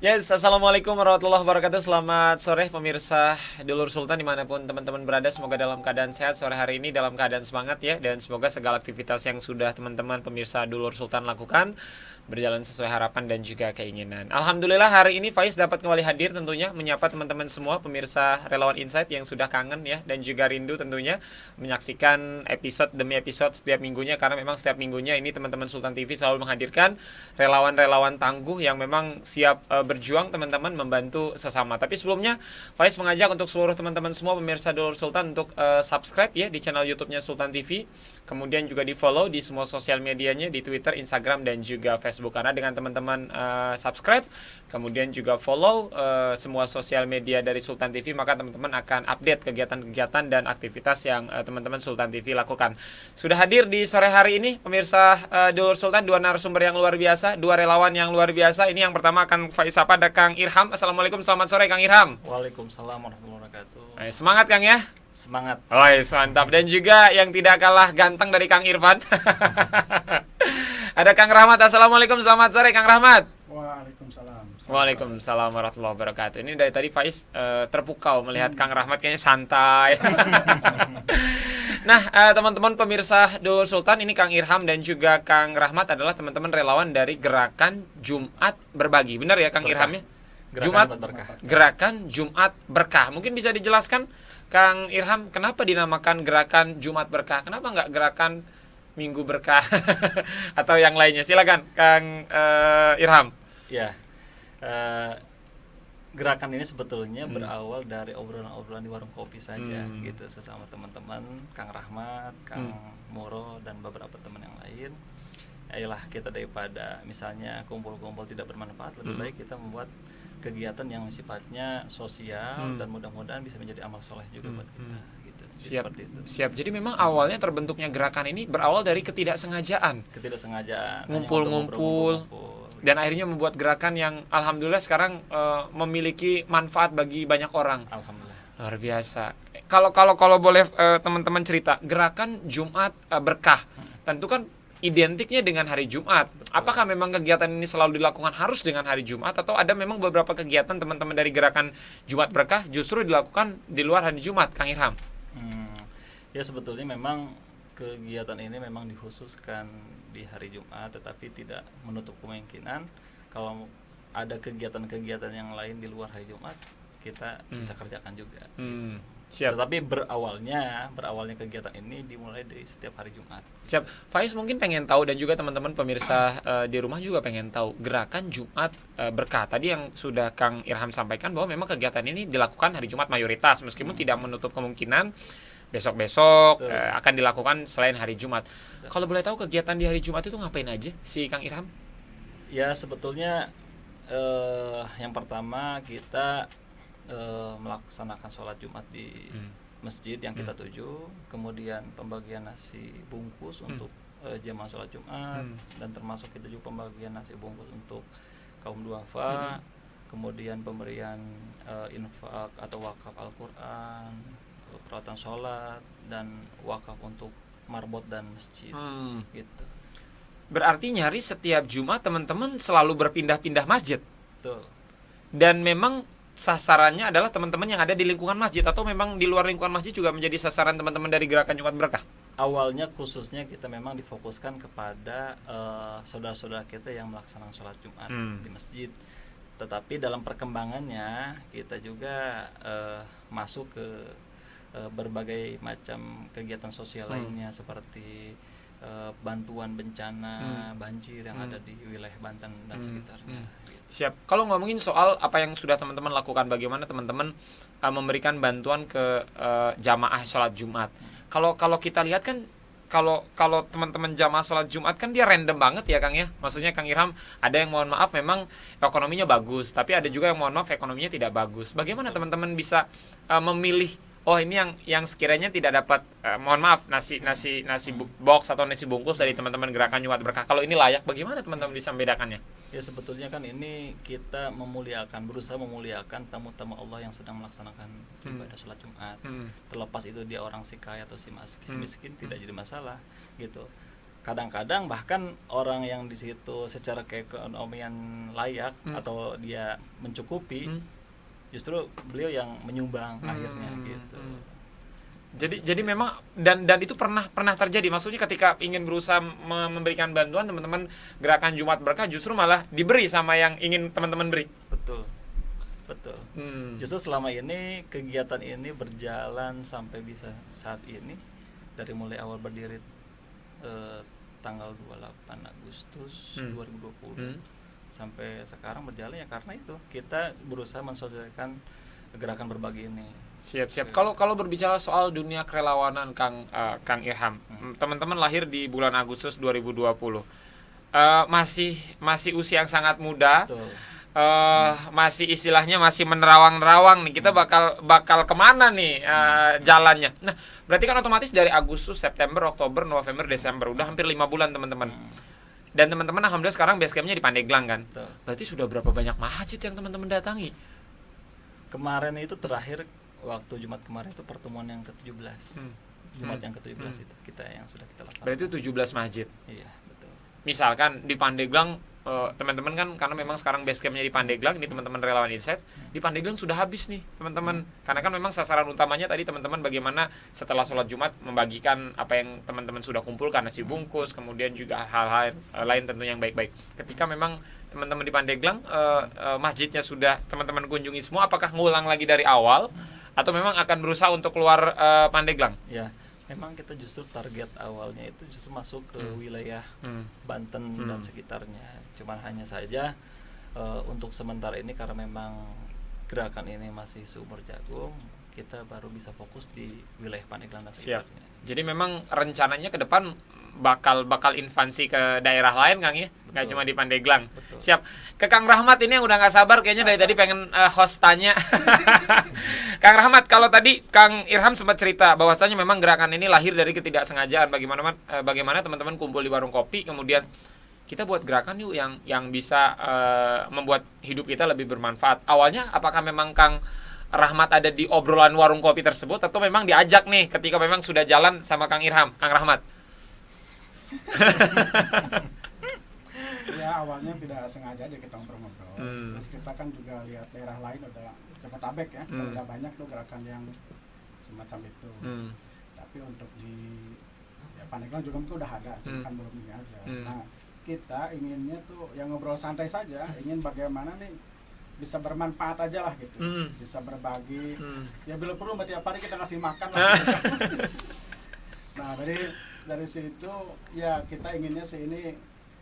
Yes, assalamualaikum warahmatullahi wabarakatuh. Selamat sore pemirsa Dulur Sultan dimanapun teman-teman berada. Semoga dalam keadaan sehat sore hari ini, dalam keadaan semangat ya. Dan semoga segala aktivitas yang sudah teman-teman pemirsa Dulur Sultan lakukan berjalan sesuai harapan dan juga keinginan. Alhamdulillah hari ini Faiz dapat kembali hadir tentunya menyapa teman-teman semua pemirsa Relawan Insight yang sudah kangen ya dan juga rindu tentunya menyaksikan episode demi episode setiap minggunya, karena memang setiap minggunya ini teman-teman Sultan TV selalu menghadirkan relawan-relawan tangguh yang memang siap berjuang teman-teman membantu sesama. Tapi sebelumnya Faiz mengajak untuk seluruh teman-teman semua pemirsa Dulur Sultan untuk subscribe ya di channel YouTube-nya Sultan TV. Kemudian juga di follow di semua sosial medianya, di Twitter, Instagram, dan juga Facebook. Karena dengan teman-teman subscribe, kemudian juga follow semua sosial media dari Sultan TV, maka teman-teman akan update kegiatan-kegiatan dan aktivitas yang teman-teman Sultan TV lakukan. Sudah hadir di sore hari ini pemirsa Dulur Sultan, dua narasumber yang luar biasa, dua relawan yang luar biasa. Ini yang pertama akan Faiz sapa ada Kang Irham. Assalamualaikum, selamat sore Kang Irham. Waalaikumsalam warahmatullahi wabarakatuh. Semangat Kang ya. Semangat. Mantap. Dan juga yang tidak kalah ganteng dari Kang Irfan. Ada Kang Rahmat. Assalamualaikum, selamat sore Kang Rahmat. Waalaikumsalam. Waalaikumsalam warahmatullahi wabarakatuh. Ini dari tadi Faiz terpukau melihat Kang Rahmat kayaknya santai. Nah, teman-teman pemirsa Dulur Sultan, ini Kang Irham dan juga Kang Rahmat adalah teman-teman relawan dari Gerakan Jumat Berbagi. Benar ya Kang Irham ya? Gerakan Jumat Berkah. Mungkin bisa dijelaskan Kang Irham, kenapa dinamakan Gerakan Jumat Berkah? Kenapa nggak Gerakan Minggu Berkah atau yang lainnya? Silakan Kang Irham. Ya, gerakan ini sebetulnya berawal dari obrolan-obrolan di warung kopi saja, gitu, sesama teman-teman, Kang Rahmat, Kang Moro, dan beberapa teman yang lain. Ayolah, kita daripada misalnya kumpul-kumpul tidak bermanfaat, lebih baik kita membuat kegiatan yang sifatnya sosial dan mudah-mudahan bisa menjadi amal soleh juga buat kita, gitu. Seperti itu. Siap. Jadi memang awalnya terbentuknya gerakan ini berawal dari ketidaksengajaan. Ngumpul-ngumpul dan akhirnya membuat gerakan yang alhamdulillah sekarang memiliki manfaat bagi banyak orang. Alhamdulillah. Luar biasa. Kalau boleh teman-teman cerita, Gerakan Jumat Berkah. Tentu kan identiknya dengan hari Jumat. Apakah memang kegiatan ini selalu dilakukan harus dengan hari Jumat, atau ada memang beberapa kegiatan teman-teman dari Gerakan Jumat Berkah justru dilakukan di luar hari Jumat, Kang Irham? Ya, sebetulnya memang kegiatan ini memang dikhususkan di hari Jumat, tetapi tidak menutup kemungkinan kalau ada kegiatan-kegiatan yang lain di luar hari Jumat kita bisa kerjakan juga. Siap. Tetapi berawalnya kegiatan ini dimulai dari setiap hari Jumat. Siap. Faiz mungkin pengen tahu dan juga teman-teman pemirsa di rumah juga pengen tahu Gerakan Jumat Berkah. Tadi yang sudah Kang Irham sampaikan bahwa memang kegiatan ini dilakukan hari Jumat mayoritas, meskipun tidak menutup kemungkinan besok-besok akan dilakukan selain hari Jumat. Kalau boleh tahu kegiatan di hari Jumat itu ngapain aja si Kang Irham? Ya, sebetulnya yang pertama kita melaksanakan sholat Jumat di masjid yang kita tuju, kemudian pembagian nasi bungkus untuk jemaah sholat Jumat, dan termasuk kita juga pembagian nasi bungkus untuk kaum duafa, kemudian pemberian infak atau wakaf Al-Quran, peralatan sholat, dan wakaf untuk marbot dan masjid, gitu. Berarti nyaris setiap Jumat teman-teman selalu berpindah-pindah masjid. Betul. Dan memang sasarannya adalah teman-teman yang ada di lingkungan masjid, atau memang di luar lingkungan masjid juga menjadi sasaran teman-teman dari Gerakan Jumat Berkah? Awalnya khususnya kita memang difokuskan kepada saudara-saudara kita yang melaksanakan sholat Jumat di masjid. Tetapi dalam perkembangannya kita juga masuk ke berbagai macam kegiatan sosial lainnya, seperti bantuan bencana banjir yang ada di wilayah Banten dan sekitarnya. Siap. Kalau ngomongin soal apa yang sudah teman-teman lakukan, bagaimana teman-teman memberikan bantuan ke jamaah sholat Jumat. Kalau kita lihat kan, kalau teman-teman jamaah sholat Jumat kan dia random banget ya Kang ya. Maksudnya Kang Irham, ada yang mohon maaf memang ekonominya bagus, tapi ada juga yang mohon maaf ekonominya tidak bagus. Bagaimana teman-teman bisa memilih, oh ini yang sekiranya tidak dapat mohon maaf nasi box atau nasi bungkus dari teman-teman Gerakan Jumat Berkah, kalau ini layak, bagaimana teman-teman bisa membedakannya? Ya, sebetulnya kan ini kita berusaha memuliakan tamu-tamu Allah yang sedang melaksanakan ibadah sholat Jumat. Terlepas itu dia orang si kaya atau si miskin, tidak jadi masalah, gitu. kadang-kadang bahkan orang yang di situ secara keekonomian layak atau dia mencukupi, justru beliau yang menyumbang akhirnya gitu. Jadi memang dan itu pernah terjadi. Maksudnya ketika ingin berusaha memberikan bantuan teman-teman gerakan Jumat Berkah justru malah diberi sama yang ingin teman-teman beri. Betul. Justru selama ini kegiatan ini berjalan sampai bisa saat ini, dari mulai awal berdiri tanggal 28 Agustus 2020 sampai sekarang berjalan ya karena itu kita berusaha mensosialisasikan gerakan berbagi ini. Siap. Kalau berbicara soal dunia kerelawanan Kang Irham, teman-teman lahir di bulan Agustus 2020. Masih usia yang sangat muda. Betul. Masih istilahnya masih menerawang-nerawang nih. Kita bakal kemana nih jalannya. Nah, berarti kan otomatis dari Agustus, September, Oktober, November, Desember udah hampir 5 bulan teman-teman. Dan teman-teman alhamdulillah sekarang base campnya di Pandeglang kan. Betul. Berarti sudah berapa banyak masjid yang teman-teman datangi? Kemarin itu terakhir waktu Jumat kemarin itu pertemuan yang ke-17. Jumat yang ke-17 itu yang sudah kita laksanakan. Berarti 17 masjid. Iya, betul. Misalkan di Pandeglang teman-teman kan karena memang sekarang base campnya di Pandeglang, ini teman-teman relawan Insight di Pandeglang sudah habis nih teman-teman, karena kan memang sasaran utamanya tadi teman-teman bagaimana setelah sholat Jumat membagikan apa yang teman-teman sudah kumpulkan, nasi bungkus, kemudian juga hal-hal lain tentunya yang baik-baik. Ketika memang teman-teman di Pandeglang masjidnya sudah teman-teman kunjungi semua, apakah ngulang lagi dari awal atau memang akan berusaha untuk keluar Pandeglang? Ya, memang kita justru target awalnya itu justru masuk ke wilayah Banten dan sekitarnya. Cuman hanya saja untuk sementara ini karena memang gerakan ini masih seumur jagung, kita baru bisa fokus di wilayah Pandeglang dan sekitarnya. Jadi memang rencananya ke depan bakal invasi ke daerah lain Kang ya, nggak cuma di Pandeglang. Betul. Siap. Ke Kang Rahmat ini yang udah nggak sabar kayaknya dari tadi pengen host tanya. Kang Rahmat, kalau tadi Kang Irham sempat cerita bahwasanya memang gerakan ini lahir dari ketidaksengajaan, bagaimana teman-teman kumpul di warung kopi, kemudian kita buat gerakan yuk yang bisa membuat hidup kita lebih bermanfaat. Awalnya apakah memang Kang Rahmat ada di obrolan warung kopi tersebut atau memang diajak nih ketika memang sudah jalan sama Kang Irham, Kang Rahmat? Ya awalnya tidak sengaja aja kita ngobrol-ngobrol. Terus kita kan juga lihat daerah lain udah Jabodetabek ya, udah banyak tuh gerakan yang semacam itu. Tapi untuk di Pandeglang juga mungkin udah ada, cuma kan belum ini aja. Nah kita inginnya tuh yang ngobrol santai saja, ingin bagaimana nih bisa bermanfaat aja lah gitu, bisa berbagi. Ya bila perlu tiap hari kita ngasih makan lah. Nah dari situ ya kita inginnya sih ini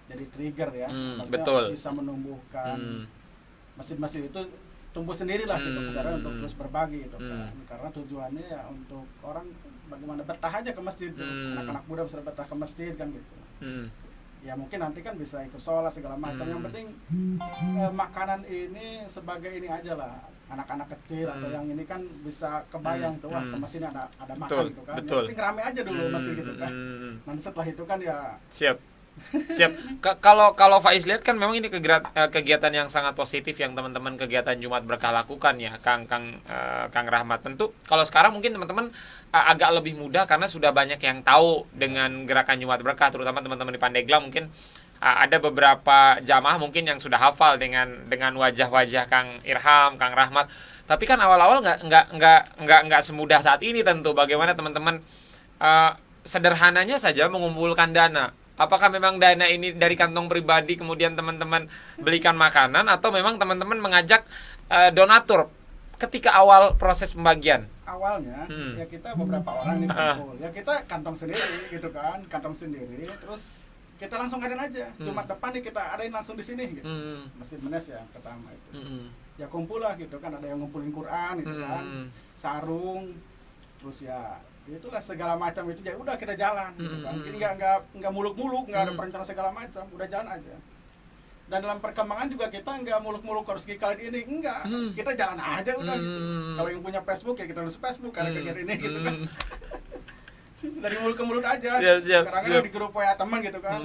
jadi trigger ya, betul. Bisa menumbuhkan masjid-masjid itu tumbuh sendiri lah gitu, kesadaran untuk terus berbagi gitu kan. Karena tujuannya ya untuk orang bagaimana betah aja ke masjid tuh, anak-anak muda bisa betah ke masjid kan gitu. Ya mungkin nanti kan bisa ikut sholat segala macam. Yang penting makanan ini sebagai ini aja lah, anak-anak kecil atau yang ini kan bisa kebayang tuh wah ke masjid ada makan gitu kan. Yang penting rame aja dulu masjid gitu kan. Nanti setelah itu kan ya siap. Kalau Faiz lihat kan memang ini kegiatan yang sangat positif yang teman-teman kegiatan Jumat Berkah lakukan ya Kang Rahmat. Tentu kalau sekarang mungkin teman-teman agak lebih mudah karena sudah banyak yang tahu dengan gerakan Jumat Berkah, terutama teman-teman di Pandeglang mungkin ada beberapa jamaah mungkin yang sudah hafal dengan wajah-wajah Kang Irham, Kang Rahmat. Tapi kan awal-awal nggak semudah saat ini tentu. Bagaimana teman-teman sederhananya saja mengumpulkan dana. Apakah memang dana ini dari kantong pribadi kemudian teman-teman belikan makanan atau memang teman-teman mengajak donatur ketika awal proses pembagian? Awalnya ya kita beberapa orang nih kumpul. Ya kita kantong sendiri gitu kan, kantong sendiri terus kita langsung adain aja. Jumat depan nih kita adain langsung di sini gitu. Masjid Menes ya pertama itu. Ya kumpul lah gitu kan, ada yang ngumpulin Quran gitu kan, sarung, terus ya itulah segala macam itu. Ya udah kita jalan gitu kan. Ini enggak muluk-muluk, enggak ada perencanaan segala macam, udah jalan aja. Dan dalam perkembangan juga kita enggak muluk-muluk harus kali ini, enggak. Kita jalan aja udah gitu. Kalau yang punya Facebook ya kita nulis Facebook karena kegiatan ini gitu kan. Dari mulut ke mulut aja. Sekarang di grup WA teman gitu kan.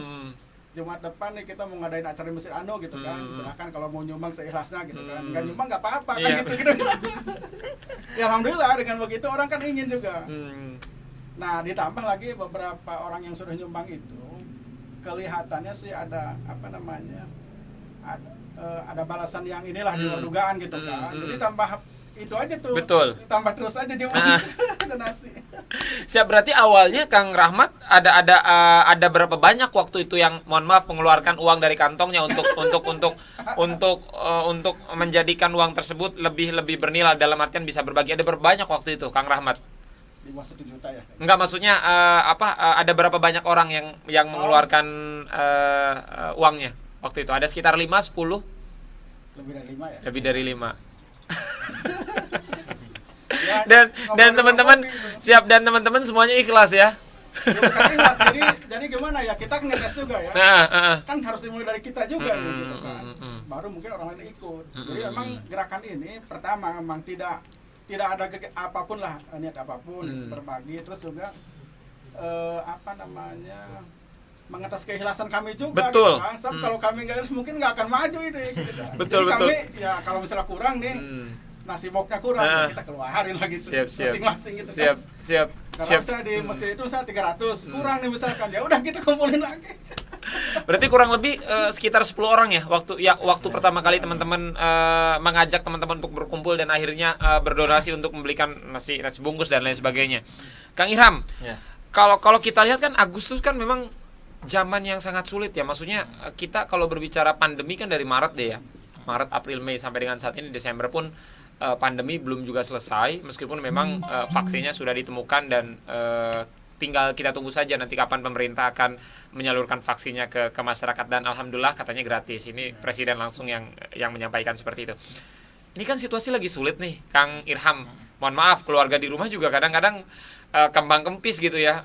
Jumat depan nih kita mau ngadain acara di Masjid Anu gitu kan. Silakan kalau mau nyumbang seikhlasnya gitu kan. Enggak nyumbang enggak apa-apa kan gitu. Ya alhamdulillah dengan begitu orang kan ingin juga. Nah, ditambah lagi beberapa orang yang sudah nyumbang itu kelihatannya sih ada apa namanya ada balasan yang inilah di luar dugaan gitu kan. Jadi tambah itu aja tuh. Betul. Tambah terus aja jumlah donasi. Siap, berarti awalnya Kang Rahmat ada berapa banyak waktu itu yang mohon maaf mengeluarkan uang dari kantongnya untuk menjadikan uang tersebut lebih bernilai, dalam artian bisa berbagi. Ada berapa banyak waktu itu Kang Rahmat? Di bawah 1 juta ya. Enggak, maksudnya ada berapa banyak orang yang mengeluarkan uangnya waktu itu? Ada sekitar 5, 10? Lebih dari 5 ya. Lebih dari 5. Ya, dan teman-teman siap, dan teman-teman semuanya ikhlas ya. Bukan ikhlas, jadi gimana ya, kita ngetes juga ya. Kan harus dimulai dari kita juga gitu kan. Baru mungkin orang lain ikut. Jadi emang gerakan ini pertama memang tidak ada apapun lah, niat apapun, berbagi, terus juga apa namanya, mengatas keikhlasan kami juga. Betul. Gitu kan. Sebab kalau kami nggak ikhlas mungkin nggak akan maju ini. Gitu. Betul. Kami ya kalau misalnya kurang nih, nasi boknya kurang, ya kita keluarin lagi masing-masing gitu kan. Siap. Karena misalnya di masjid itu misalnya 300, kurang nih misalkan, ya udah kita kumpulin lagi. Berarti kurang lebih sekitar 10 orang ya waktu pertama kali teman-teman mengajak teman-teman untuk berkumpul dan akhirnya berdonasi untuk membelikan nasi bungkus dan lain sebagainya. Kang Irham, kalau kita lihat kan Agustus kan memang zaman yang sangat sulit ya. Maksudnya kita kalau berbicara pandemi kan dari Maret deh ya. Maret, April, Mei sampai dengan saat ini Desember pun pandemi belum juga selesai, meskipun memang vaksinnya sudah ditemukan dan tinggal kita tunggu saja nanti kapan pemerintah akan menyalurkan vaksinnya ke masyarakat, dan alhamdulillah katanya gratis. Ini presiden langsung yang menyampaikan seperti itu. Ini kan situasi lagi sulit nih Kang Irham. Mohon maaf, keluarga di rumah juga kadang-kadang kembang kempis gitu ya.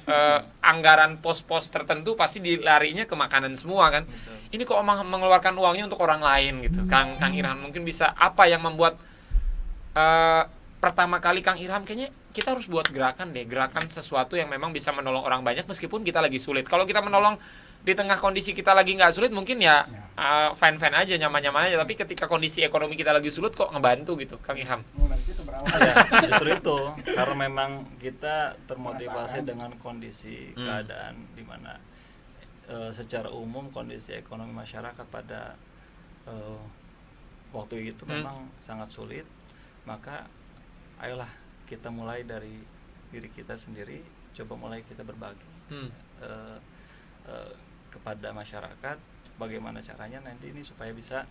Anggaran pos-pos tertentu pasti dilarinya ke makanan semua kan. Ini kok mengeluarkan uangnya untuk orang lain gitu. Kang Irham mungkin bisa, apa yang membuat pertama kali Kang Irham kayaknya kita harus buat gerakan sesuatu yang memang bisa menolong orang banyak meskipun kita lagi sulit. Kalau kita menolong di tengah kondisi kita lagi nggak sulit mungkin ya fine-fine aja, nyaman-nyaman aja, tapi ketika kondisi ekonomi kita lagi sulit kok ngebantu gitu Kang Irham. Mulai situ berawal. Ya, justru itu karena memang kita termotivasi dengan kondisi keadaan di mana secara umum kondisi ekonomi masyarakat pada waktu itu memang sangat sulit. Maka ayolah kita mulai dari diri kita sendiri, coba mulai kita berbagi kepada masyarakat, bagaimana caranya nanti ini supaya bisa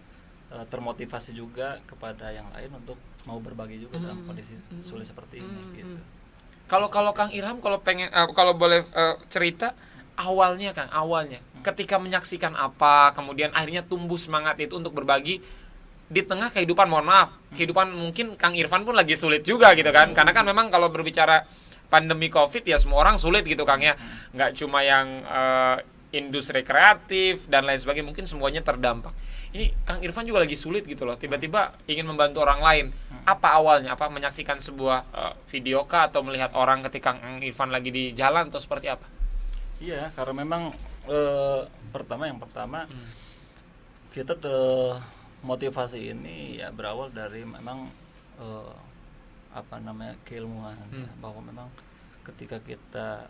termotivasi juga kepada yang lain untuk mau berbagi juga dalam kondisi sulit seperti ini gitu. Kalau Kang Irham kalau boleh cerita awalnya ketika menyaksikan apa kemudian akhirnya tumbuh semangat itu untuk berbagi di tengah kehidupan, mohon maaf, kehidupan mungkin Kang Irfan pun lagi sulit juga gitu kan. Karena kan memang kalau berbicara pandemi Covid ya semua orang sulit gitu Kang ya. Nggak cuma yang industri kreatif dan lain sebagainya, mungkin semuanya terdampak. Ini Kang Irfan juga lagi sulit gitu loh. Tiba-tiba ingin membantu orang lain. Apa awalnya? Apa menyaksikan sebuah video kah atau melihat orang ketika Kang Irfan lagi di jalan atau seperti apa? Iya, karena memang yang pertama kita motivasi ini ya berawal dari memang keilmuan, bahwa memang ketika kita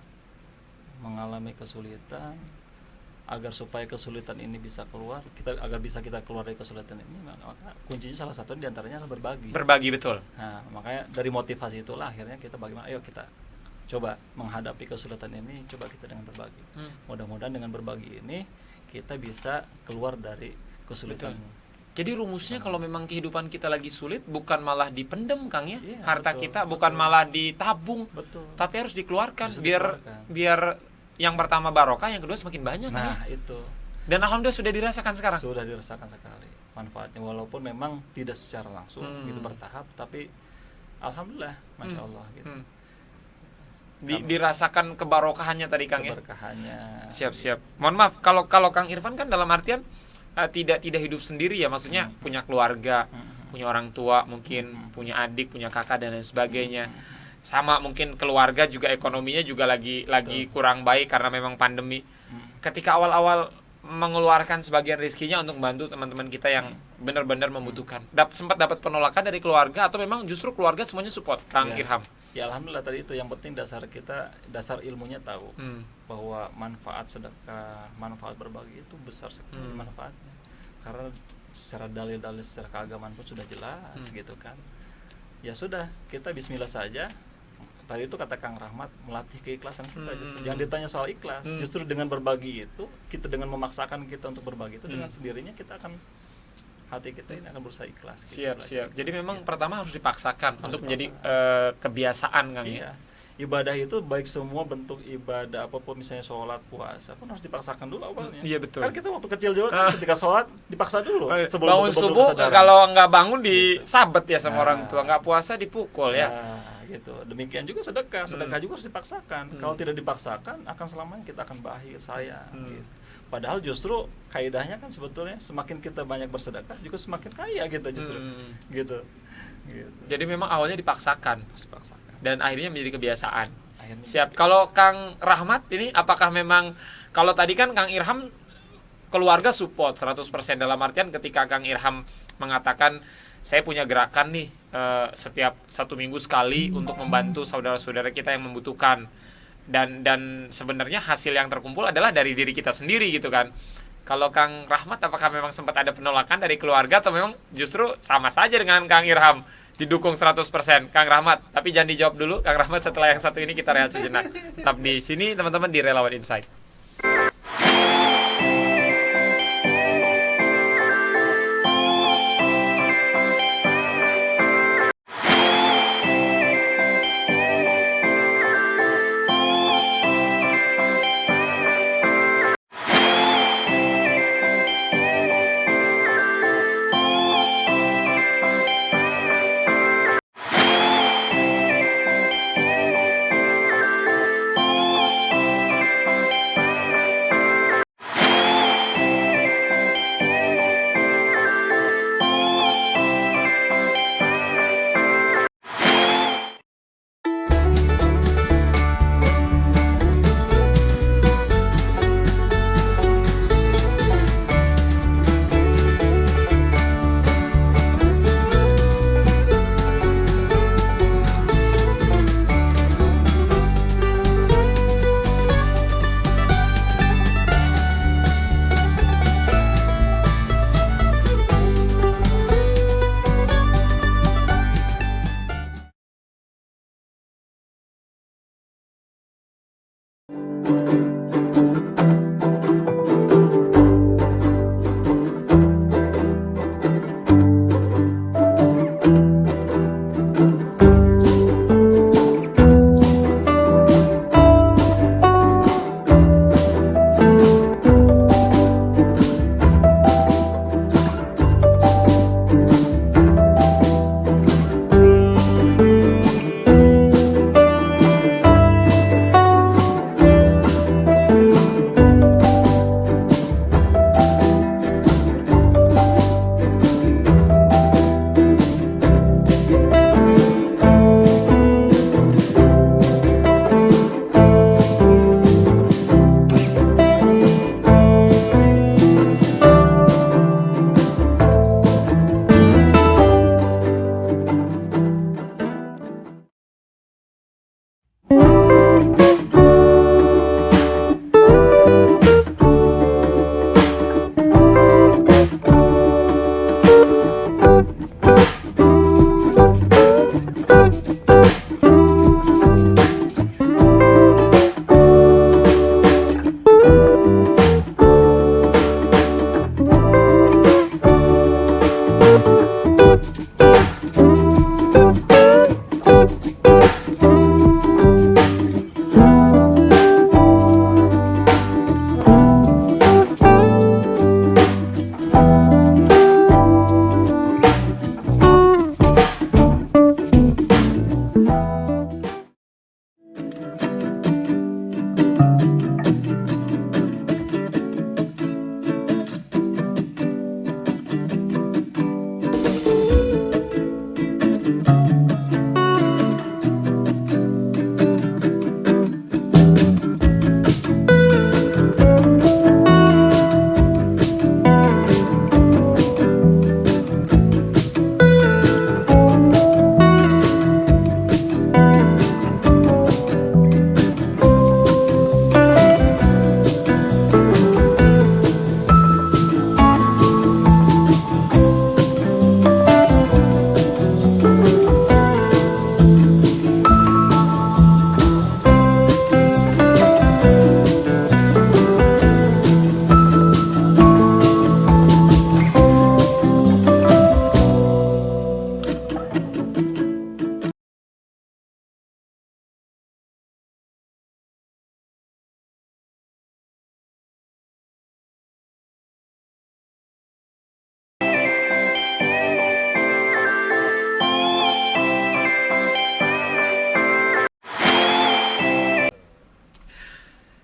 mengalami kesulitan, agar supaya kesulitan ini bisa keluar, agar bisa kita keluar dari kesulitan ini, maka kuncinya salah satu diantaranya adalah berbagi, betul. Nah, makanya dari motivasi itulah akhirnya kita bagaimana, ayo kita coba menghadapi kesulitan ini, coba kita dengan berbagi. Mudah-mudahan dengan berbagi ini kita bisa keluar dari kesulitan. Betul. Jadi rumusnya kalau memang kehidupan kita lagi sulit, bukan malah dipendem Kang ya, harta kita bukan malah ditabung, tapi harus dikeluarkan biar yang pertama barokah, yang kedua semakin banyak. Nah itu. Dan alhamdulillah sudah dirasakan sekarang. Sudah dirasakan sekali manfaatnya, walaupun memang tidak secara langsung, gitu bertahap, tapi alhamdulillah, masya Allah gitu. Dirasakan kebarokahannya tadi Kang ya. Keberkahannya. Siap. Mohon maaf kalau Kang Irfan kan dalam artian tidak hidup sendiri ya, maksudnya punya keluarga, punya orang tua, mungkin punya adik, punya kakak dan lain sebagainya. Sama mungkin keluarga juga ekonominya juga lagi kurang baik karena memang pandemi. Ketika awal-awal mengeluarkan sebagian rezekinya untuk membantu teman-teman kita yang benar-benar membutuhkan. Sempat dapat penolakan dari keluarga atau memang justru keluarga semuanya support, Kang Irham? Ya alhamdulillah tadi itu yang penting dasar ilmunya tahu bahwa manfaat sedekah, manfaat berbagi itu besar sekali manfaatnya. Karena secara dalil-dalil secara keagamaan pun sudah jelas gitu kan. Ya sudah, kita bismillah saja. Tadi itu kata Kang Rahmat, melatih keikhlasan kita. Jangan ditanya soal ikhlas. Justru dengan berbagi itu, kita dengan memaksakan kita untuk berbagi itu, dengan sendirinya kita akan, hati kita ini akan berusaha ikhlas. Siap. Jadi memang pertama harus dipaksakan untuk menjadi kebiasaan, Kang. Iya. Ibadah itu baik semua bentuk ibadah apapun, misalnya sholat, puasa pun harus dipaksakan dulu awalnya. Iya betul. Kan kita waktu kecil juga kan ketika sholat dipaksa dulu. Sebelum bangun subuh kalau nggak bangun disabet ya sama orang tua, nggak puasa dipukul ya. Gitu. Demikian juga sedekah juga harus dipaksakan. Kalau tidak dipaksakan akan selamanya kita akan bahir sayang. Gitu. Padahal justru kaidahnya kan sebetulnya semakin kita banyak bersedekah juga semakin kaya kita justru. Gitu. Jadi memang awalnya dipaksakan. Dan akhirnya menjadi kebiasaan. Siap. Kalau Kang Rahmat ini apakah memang, kalau tadi kan Kang Irham keluarga support 100% dalam artian ketika Kang Irham mengatakan saya punya gerakan nih setiap 1 minggu sekali untuk membantu saudara-saudara kita yang membutuhkan, dan sebenarnya hasil yang terkumpul adalah dari diri kita sendiri gitu kan. Kalau Kang Rahmat apakah memang sempat ada penolakan dari keluarga atau memang justru sama saja dengan Kang Irham didukung 100% Kang Rahmat? Tapi jangan dijawab dulu Kang Rahmat, setelah yang satu ini kita rehat sejenak. Tetap di sini teman-teman di Relawan Insight.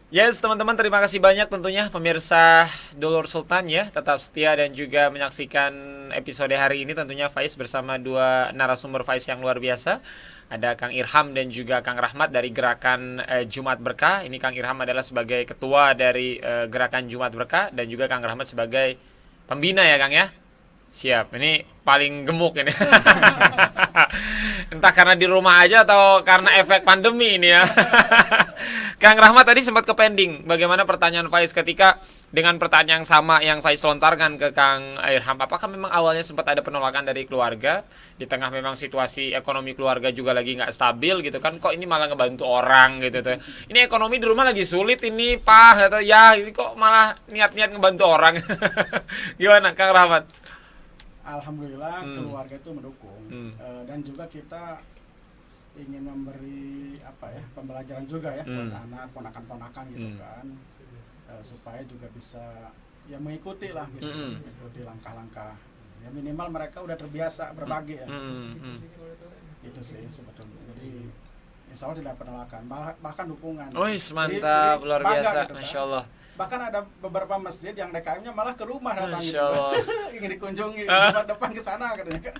Yes, teman-teman, terima kasih banyak tentunya pemirsa Dulur Sultan ya, tetap setia dan juga menyaksikan episode hari ini tentunya Faiz bersama dua narasumber Faiz yang luar biasa. Ada Kang Irham dan juga Kang Rahmat dari Gerakan Jumat Berkah. Ini Kang Irham adalah sebagai ketua dari Gerakan Jumat Berkah dan juga Kang Rahmat sebagai pembina ya Kang ya. Siap, ini paling gemuk ini. Entah karena di rumah aja atau karena efek pandemi ini ya. Kang Rahmat tadi sempat ke pending. Bagaimana pertanyaan Faiz ketika dengan pertanyaan yang sama yang Faiz lontarkan ke Kang Irham, apakah memang awalnya sempat ada penolakan dari keluarga di tengah memang situasi ekonomi keluarga juga lagi nggak stabil gitu kan, kok ini malah ngebantu orang gitu tuh. Ini ekonomi di rumah lagi sulit ini Pak atau ya ini kok malah niat-niat ngebantu orang. Gimana Kang Rahmat? Alhamdulillah keluarga itu mendukung. Dan juga kita ingin memberi pembelajaran juga ya buat anak ponakan-ponakan gitu kan, supaya juga bisa ya mengikuti lah gitu, mengikuti langkah-langkah ya, minimal mereka udah terbiasa berbagi ya. Itu sih sebetulnya. Jadi insya Allah tidak penolakan, bahkan dukungan. Wih, mantap, luar biasa, gitu, Masya Allah. Bahkan ada beberapa masjid yang DKM-nya malah ke rumah datang gitu. Ingin dikunjungi, Jumat depan ke sana katanya.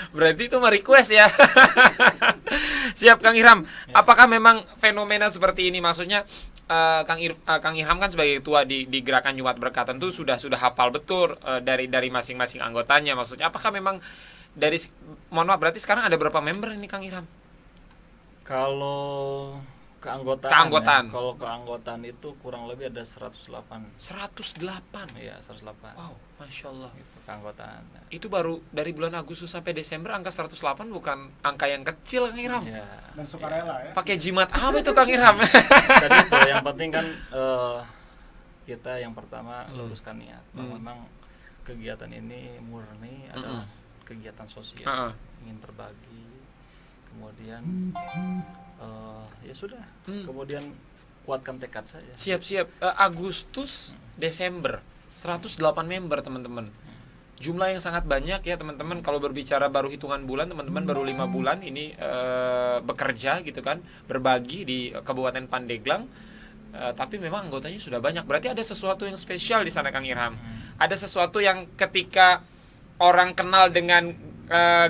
Berarti itu mah request ya. Siap Kang Irham. Apakah memang fenomena seperti ini, maksudnya Kang Irham kan sebagai ketua di Gerakan Jumat Berkah tentu sudah hafal betul dari masing-masing anggotanya, maksudnya apakah memang dari, mohon maaf, berarti sekarang ada berapa member ini Kang Irham? Kalau keanggotaan. Keanggotaan. Kalau keanggotaan itu kurang lebih ada 108. 108. Iya, 108. Wow, Masya Allah. Itu keanggotaan. Itu baru dari bulan Agustus sampai Desember angka 108 bukan angka yang kecil Kang Irham. Iya. Dan sukarela ya. Pakai jimat apa itu Kang Irham? Jadi itu yang penting kan kita yang pertama luruskan niat bahwa memang kegiatan ini murni adalah kegiatan sosial, ingin berbagi, kemudian ya sudah, kemudian kuatkan tekad saja. Siap. Agustus, Desember 108 member teman-teman. Jumlah yang sangat banyak ya teman-teman. Kalau berbicara baru hitungan bulan, teman-teman baru 5 bulan ini bekerja gitu kan, berbagi di Kabupaten Pandeglang. Tapi memang anggotanya sudah banyak. Berarti ada sesuatu yang spesial di sana Kang Irham. Ada sesuatu yang ketika orang kenal dengan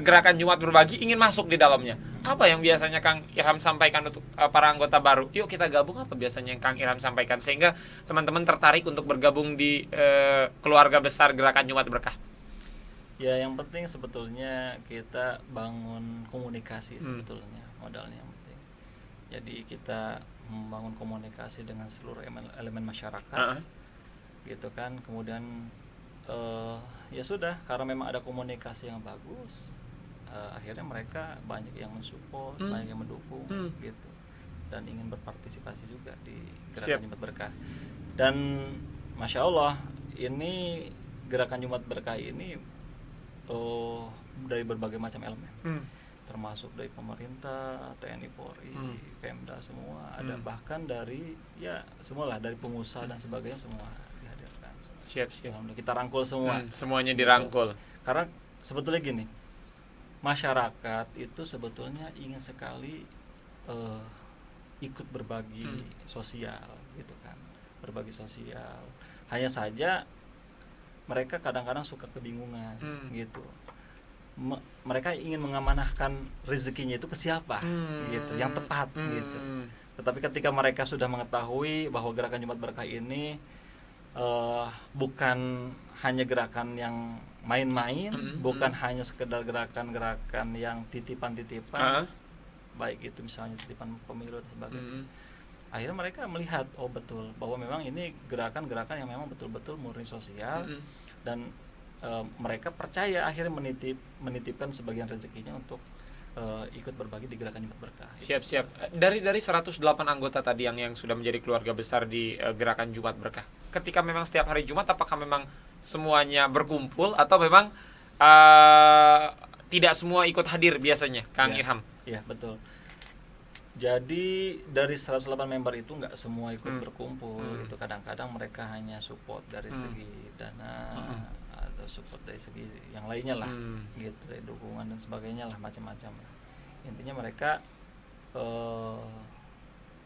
Gerakan Jumat Berbagi ingin masuk di dalamnya. Apa yang biasanya Kang Irham sampaikan untuk para anggota baru? Yuk kita gabung, apa biasanya yang Kang Irham sampaikan sehingga teman-teman tertarik untuk bergabung di keluarga besar Gerakan Jumat Berkah? Ya, yang penting sebetulnya kita bangun komunikasi sebetulnya modalnya yang penting. Jadi kita membangun komunikasi dengan seluruh elemen masyarakat, gitu kan. Kemudian ya sudah, karena memang ada komunikasi yang bagus, akhirnya mereka banyak yang mensupport, banyak yang mendukung, gitu, dan ingin berpartisipasi juga di Gerakan Jumat Berkah. Dan Masya Allah, ini Gerakan Jumat Berkah ini dari berbagai macam elemen, termasuk dari pemerintah, TNI, Polri, Pemda, semua ada, bahkan dari ya semualah, dari pengusaha dan sebagainya semua dihadirkan. Siap. Kita rangkul semua. Semuanya dirangkul. Karena sebetulnya gini, masyarakat itu sebetulnya ingin sekali ikut berbagi sosial, gitu kan, berbagi sosial. Hanya saja mereka kadang-kadang suka kebingungan, gitu. Mereka ingin mengamanahkan rezekinya itu ke siapa, gitu, yang tepat, gitu. Tetapi ketika mereka sudah mengetahui bahwa Gerakan Jumat Berkah ini bukan hanya gerakan yang main-main, bukan hanya sekedar gerakan-gerakan yang titipan-titipan, baik itu misalnya titipan pemilu dan sebagainya. Akhirnya mereka melihat, oh betul, bahwa memang ini gerakan-gerakan yang memang betul-betul murni sosial, dan mereka percaya, akhirnya menitipkan sebagian rezekinya untuk ikut berbagi di Gerakan Jumat Berkah. Siap. Dari 108 anggota tadi yang sudah menjadi keluarga besar di Gerakan Jumat Berkah, ketika memang setiap hari Jumat, apakah memang semuanya berkumpul atau memang tidak semua ikut hadir biasanya, Kang Irham? Iya, betul. Jadi dari 108 member itu nggak semua ikut berkumpul, itu kadang-kadang mereka hanya support dari segi dana, atau support dari segi yang lainnya lah, gitu, dari dukungan dan sebagainya lah, macam-macam lah. Intinya mereka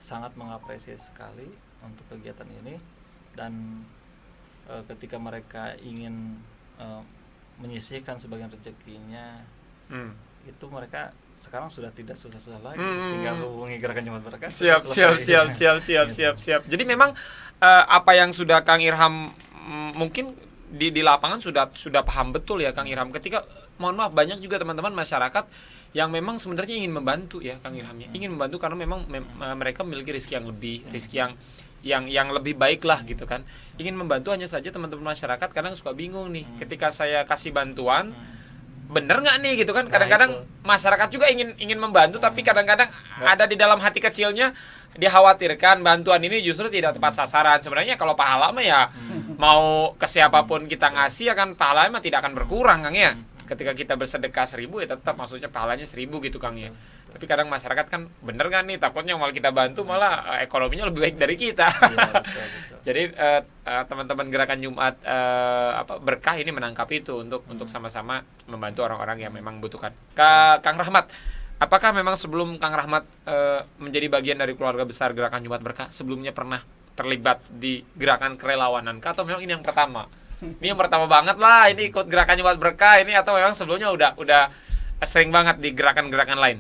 sangat mengapresiasi sekali untuk kegiatan ini. Dan ketika mereka ingin menyisihkan sebagian rezekinya, itu mereka sekarang sudah tidak susah-susah lagi, tinggal hubungi Gerakan Jumat Berkah. Siap. Jadi memang apa yang sudah Kang Irham mungkin di lapangan sudah paham betul ya Kang Irham. Ketika mohon maaf banyak juga teman-teman masyarakat yang memang sebenarnya ingin membantu ya Kang Irham ya. Ingin membantu karena memang mereka memiliki rezeki yang lebih, rezeki yang lebih baik lah gitu kan. Ingin membantu, hanya saja teman-teman masyarakat kadang suka bingung nih. Ketika saya kasih bantuan, bener nggak nih gitu kan. Kadang-kadang masyarakat juga ingin membantu, tapi kadang-kadang ada di dalam hati kecilnya dikhawatirkan bantuan ini justru tidak tepat sasaran. Sebenarnya kalau pahala mah ya mau ke siapapun kita ngasih, ya kan pahalanya mah tidak akan berkurang Kang ya. Ketika kita bersedekah 1.000 ya tetap maksudnya pahalanya 1.000 gitu Kang ya. Tapi kadang masyarakat kan bener kan nih, takutnya malah kita bantu malah ekonominya lebih baik dari kita. Betul. Jadi teman-teman Gerakan Jumat Berkah ini menangkap itu untuk sama-sama membantu orang-orang yang memang membutuhkan. Kang Rahmat, apakah memang sebelum Kang Rahmat menjadi bagian dari keluarga besar Gerakan Jumat Berkah, sebelumnya pernah terlibat di gerakan kerelawanan atau memang ini yang pertama? Ini yang pertama banget lah, ini ikut Gerakan Jumat Berkah ini, atau memang sebelumnya udah sering banget di gerakan-gerakan lain?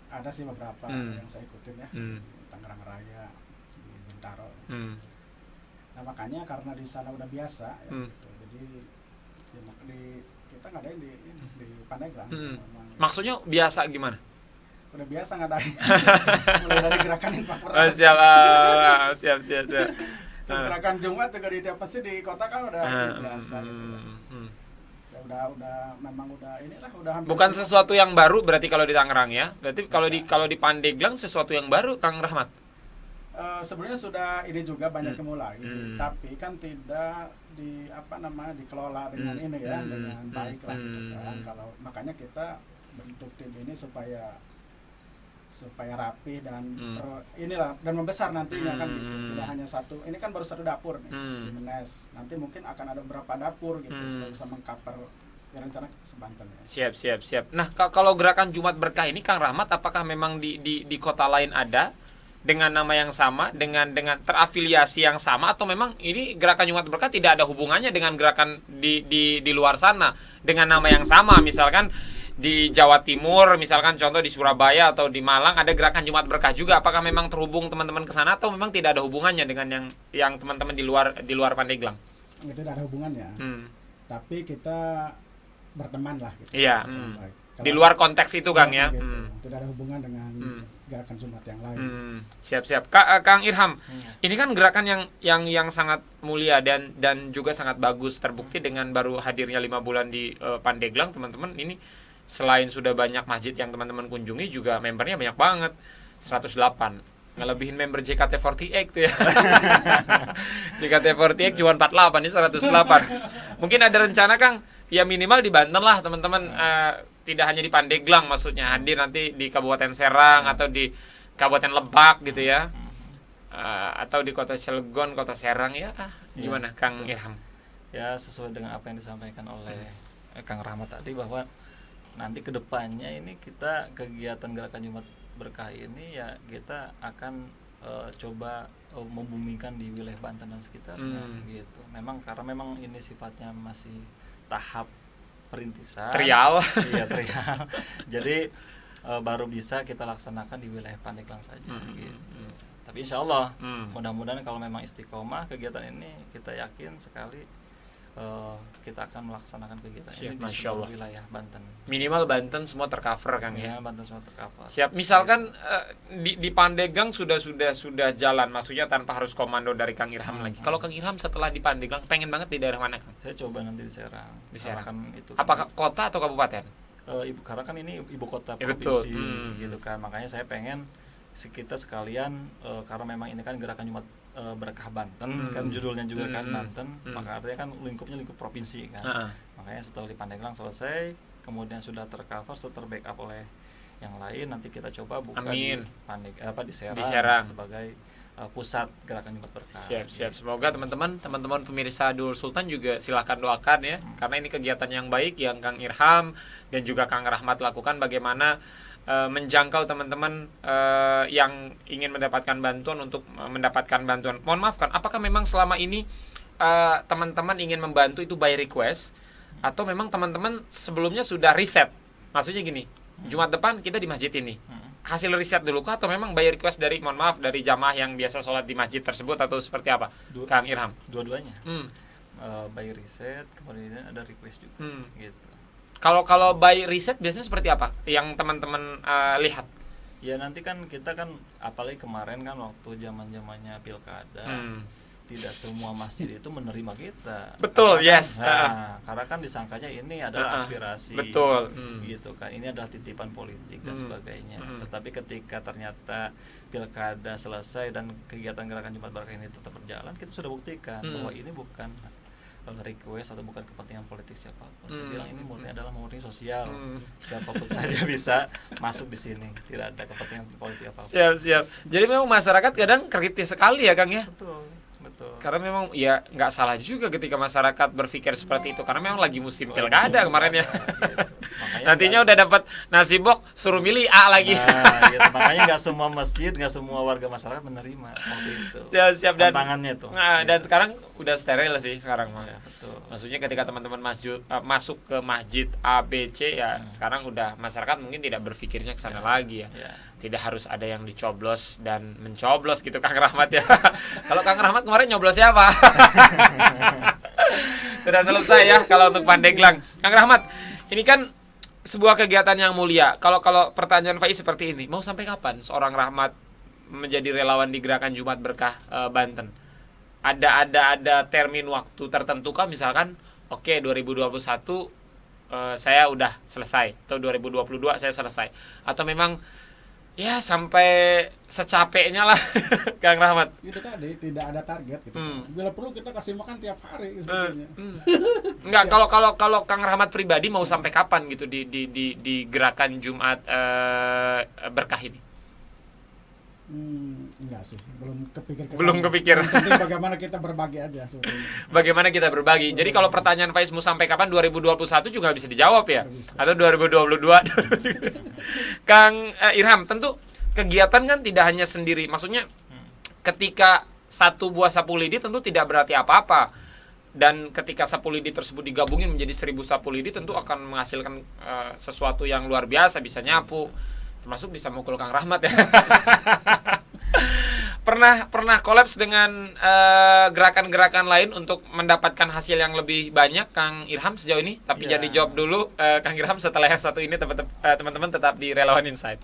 Ada sih beberapa yang saya ikutin ya, di Tangerang Raya, di Bintaro. Nah makanya karena di sana udah biasa ya, gitu. Jadi kita ngadain di Pandeglang. Maksudnya biasa gimana? Udah biasa ngadain. Mulai dari gerakan infak beras. Oh, siap. Terus gerakan Jumat juga di tiap masjid di kota kan udah biasa gitu. Ya udah hampir. Bukan sesuatu yang baru berarti kalau di Tangerang ya. Berarti kalau di Pandeglang sesuatu yang baru Kang Rahmat. Sebenarnya sudah ini juga banyak yang mulai, tapi kan tidak dikelola dengan ini ya, dengan baik lah gitu kan. Kalau makanya kita bentuk tim ini supaya rapi dan dan membesar nantinya kan gitu. Tidak hanya satu, ini kan baru satu dapur nih di Menes. Nanti mungkin akan ada beberapa dapur gitu supaya bisa mengcover ya rencana sebanten ya. Siap. Nah, kalau Gerakan Jumat Berkah ini Kang Rahmat, apakah memang di kota lain ada dengan nama yang sama, dengan terafiliasi yang sama, atau memang ini Gerakan Jumat Berkah tidak ada hubungannya dengan gerakan di luar sana dengan nama yang sama? Misalkan di Jawa Timur, misalkan contoh di Surabaya atau di Malang ada Gerakan Jumat Berkah juga. Apakah memang terhubung teman-teman ke sana atau memang tidak ada hubungannya dengan yang teman-teman di luar Pandeglang? Itu tidak ada hubungannya. Tapi kita berteman lah gitu. Iya. Di luar konteks itu Kang ya. Gitu. Tidak ada hubungan dengan Gerakan Jumat yang lain. Siap. Kang Irham, ini kan gerakan yang sangat mulia dan juga sangat bagus, terbukti dengan baru hadirnya 5 bulan di Pandeglang teman-teman. Ini selain sudah banyak masjid yang teman-teman kunjungi, juga membernya banyak banget, 108, ngelebihin member JKT48 tuh ya. JKT48 cuma 48, ini 108. Mungkin ada rencana Kang, ya minimal di Banten lah teman-teman, tidak hanya di Pandeglang, maksudnya hadir nanti di Kabupaten Serang atau di Kabupaten Lebak gitu ya, atau di Kota Cilegon, Kota Serang ya. Gimana Kang Irham? Ya sesuai dengan apa yang disampaikan oleh Kang Rahmat tadi, bahwa nanti kedepannya ini kita kegiatan Gerakan Jumat Berkah ini ya kita akan coba membumikan di wilayah Banten dan sekitarnya gitu. Karena memang ini sifatnya masih tahap perintisan. Trial. Iya, trial. Jadi baru bisa kita laksanakan di wilayah Pandeglang saja gitu. Tapi insya Allah mudah-mudahan kalau memang istiqomah kegiatan ini, kita yakin sekali kita akan melaksanakan kegiatan ini di seluruh wilayah Banten. Minimal Banten semua tercover Kang ya. Banten semua tercover. Siap. Misalkan di Pandeglang sudah jalan, maksudnya tanpa harus komando dari Kang Irham lagi. Kalau Kang Irham setelah di Pandeglang pengen banget di daerah mana Kang? Saya coba nanti di Serang. Di Serang. Itu apakah kota atau kabupaten? Karena kan ini ibu kota provinsi gitu kan. Makanya saya pengen kita sekalian karena memang ini kan Gerakan Jumat Berkah Banten, kan judulnya juga kan Banten, maka artinya kan lingkupnya lingkup provinsi kan. Makanya setelah di Pandeglang selesai, kemudian sudah tercover, sudah terbackup oleh yang lain nanti kita coba buka Amin. di Di Serang. sebagai pusat gerakan Jumat Berkah. Siap. Semoga teman-teman pemirsa Dulur Sultan juga silahkan doakan ya, karena ini kegiatan yang baik yang Kang Irham dan juga Kang Rahmat lakukan, bagaimana menjangkau teman-teman yang ingin mendapatkan bantuan untuk mendapatkan bantuan. Mohon maaf kan, apakah memang selama ini teman-teman ingin membantu itu by request, atau memang teman-teman sebelumnya sudah riset? Maksudnya gini, Jumat depan kita di masjid ini, hasil riset dulu kah, atau memang by request dari, mohon maaf, dari jamaah yang biasa sholat di masjid tersebut, atau seperti apa, Kang Irham? Dua-duanya. By riset, kemudian ada request juga. Gitu. Kalau by riset biasanya seperti apa yang teman-teman lihat? Ya nanti kan kita kan, apalagi kemarin kan waktu zamannya pilkada, tidak semua masjid itu menerima kita. Betul, karena yes. Karena kan disangkanya ini adalah aspirasi. Betul. Gitu kan. Ini adalah titipan politik dan sebagainya. Tetapi ketika ternyata pilkada selesai dan kegiatan gerakan Jumat Berkah ini tetap berjalan, kita sudah buktikan bahwa ini bukan request atau bukan kepentingan politik siapapun. Saya bilang ini murni adalah murni sosial. Siapapun saja bisa masuk di sini. Tidak ada kepentingan politik apapun. Siap. Jadi memang masyarakat kadang kritis sekali ya, Kang ya. Betul. Karena memang ya nggak salah juga ketika masyarakat berpikir seperti itu, karena memang lagi musim pilkada kemarin ya. Nantinya udah dapat nasi box suruh milih A lagi. Nah, gitu. Makanya nggak semua masjid, nggak semua warga masyarakat menerima waktu itu. Siap dan tantangannya tuh. Nah, dan sekarang udah steril sih sekarang mah. Ya, betul. Maksudnya ketika teman-teman masuk ke masjid A, B, C ya, sekarang udah masyarakat mungkin tidak berpikirnya ke sana lagi ya. Tidak harus ada yang dicoblos dan mencoblos gitu, Kang Rahmat ya. Kalau Kang Rahmat kemarin nyoblos siapa? Sudah selesai ya kalau untuk Pandeglang. Kang Rahmat, ini kan sebuah kegiatan yang mulia. Kalau pertanyaan Faiz seperti ini, mau sampai kapan seorang Rahmat menjadi relawan di Gerakan Jumat Berkah Banten? Ada termin waktu tertentu kah? Misalkan, oke, 2021 saya udah selesai, atau 2022 saya selesai, atau memang ya sampai secapeknya lah, Kang Rahmat? Itu tadi tidak ada target gitu. Bila perlu kita kasih makan tiap hari sebetulnya. Enggak, kalau Kang Rahmat pribadi mau sampai kapan gitu di Gerakan Jumat Berkah ini? Enggak sih, belum kepikir. Penting bagaimana kita berbagi aja sebetulnya. Bagaimana kita berbagi. Jadi kalau pertanyaan Faiz mau sampai kapan, 2021 juga bisa dijawab ya, atau 2022. Kang Irham, tentu kegiatan kan tidak hanya sendiri. Maksudnya ketika satu buah sapu lidi tentu tidak berarti apa-apa, dan ketika sapu lidi tersebut digabungin menjadi 1000 sapu lidi tentu akan menghasilkan sesuatu yang luar biasa, bisa nyapu, termasuk bisa mukul Kang Rahmat ya. Pernah kolaps dengan gerakan-gerakan lain untuk mendapatkan hasil yang lebih banyak, Kang Irham, sejauh ini? Tapi jadi jawab dulu, Kang Irham, setelah yang satu ini teman-teman tetap di Relawan Insight.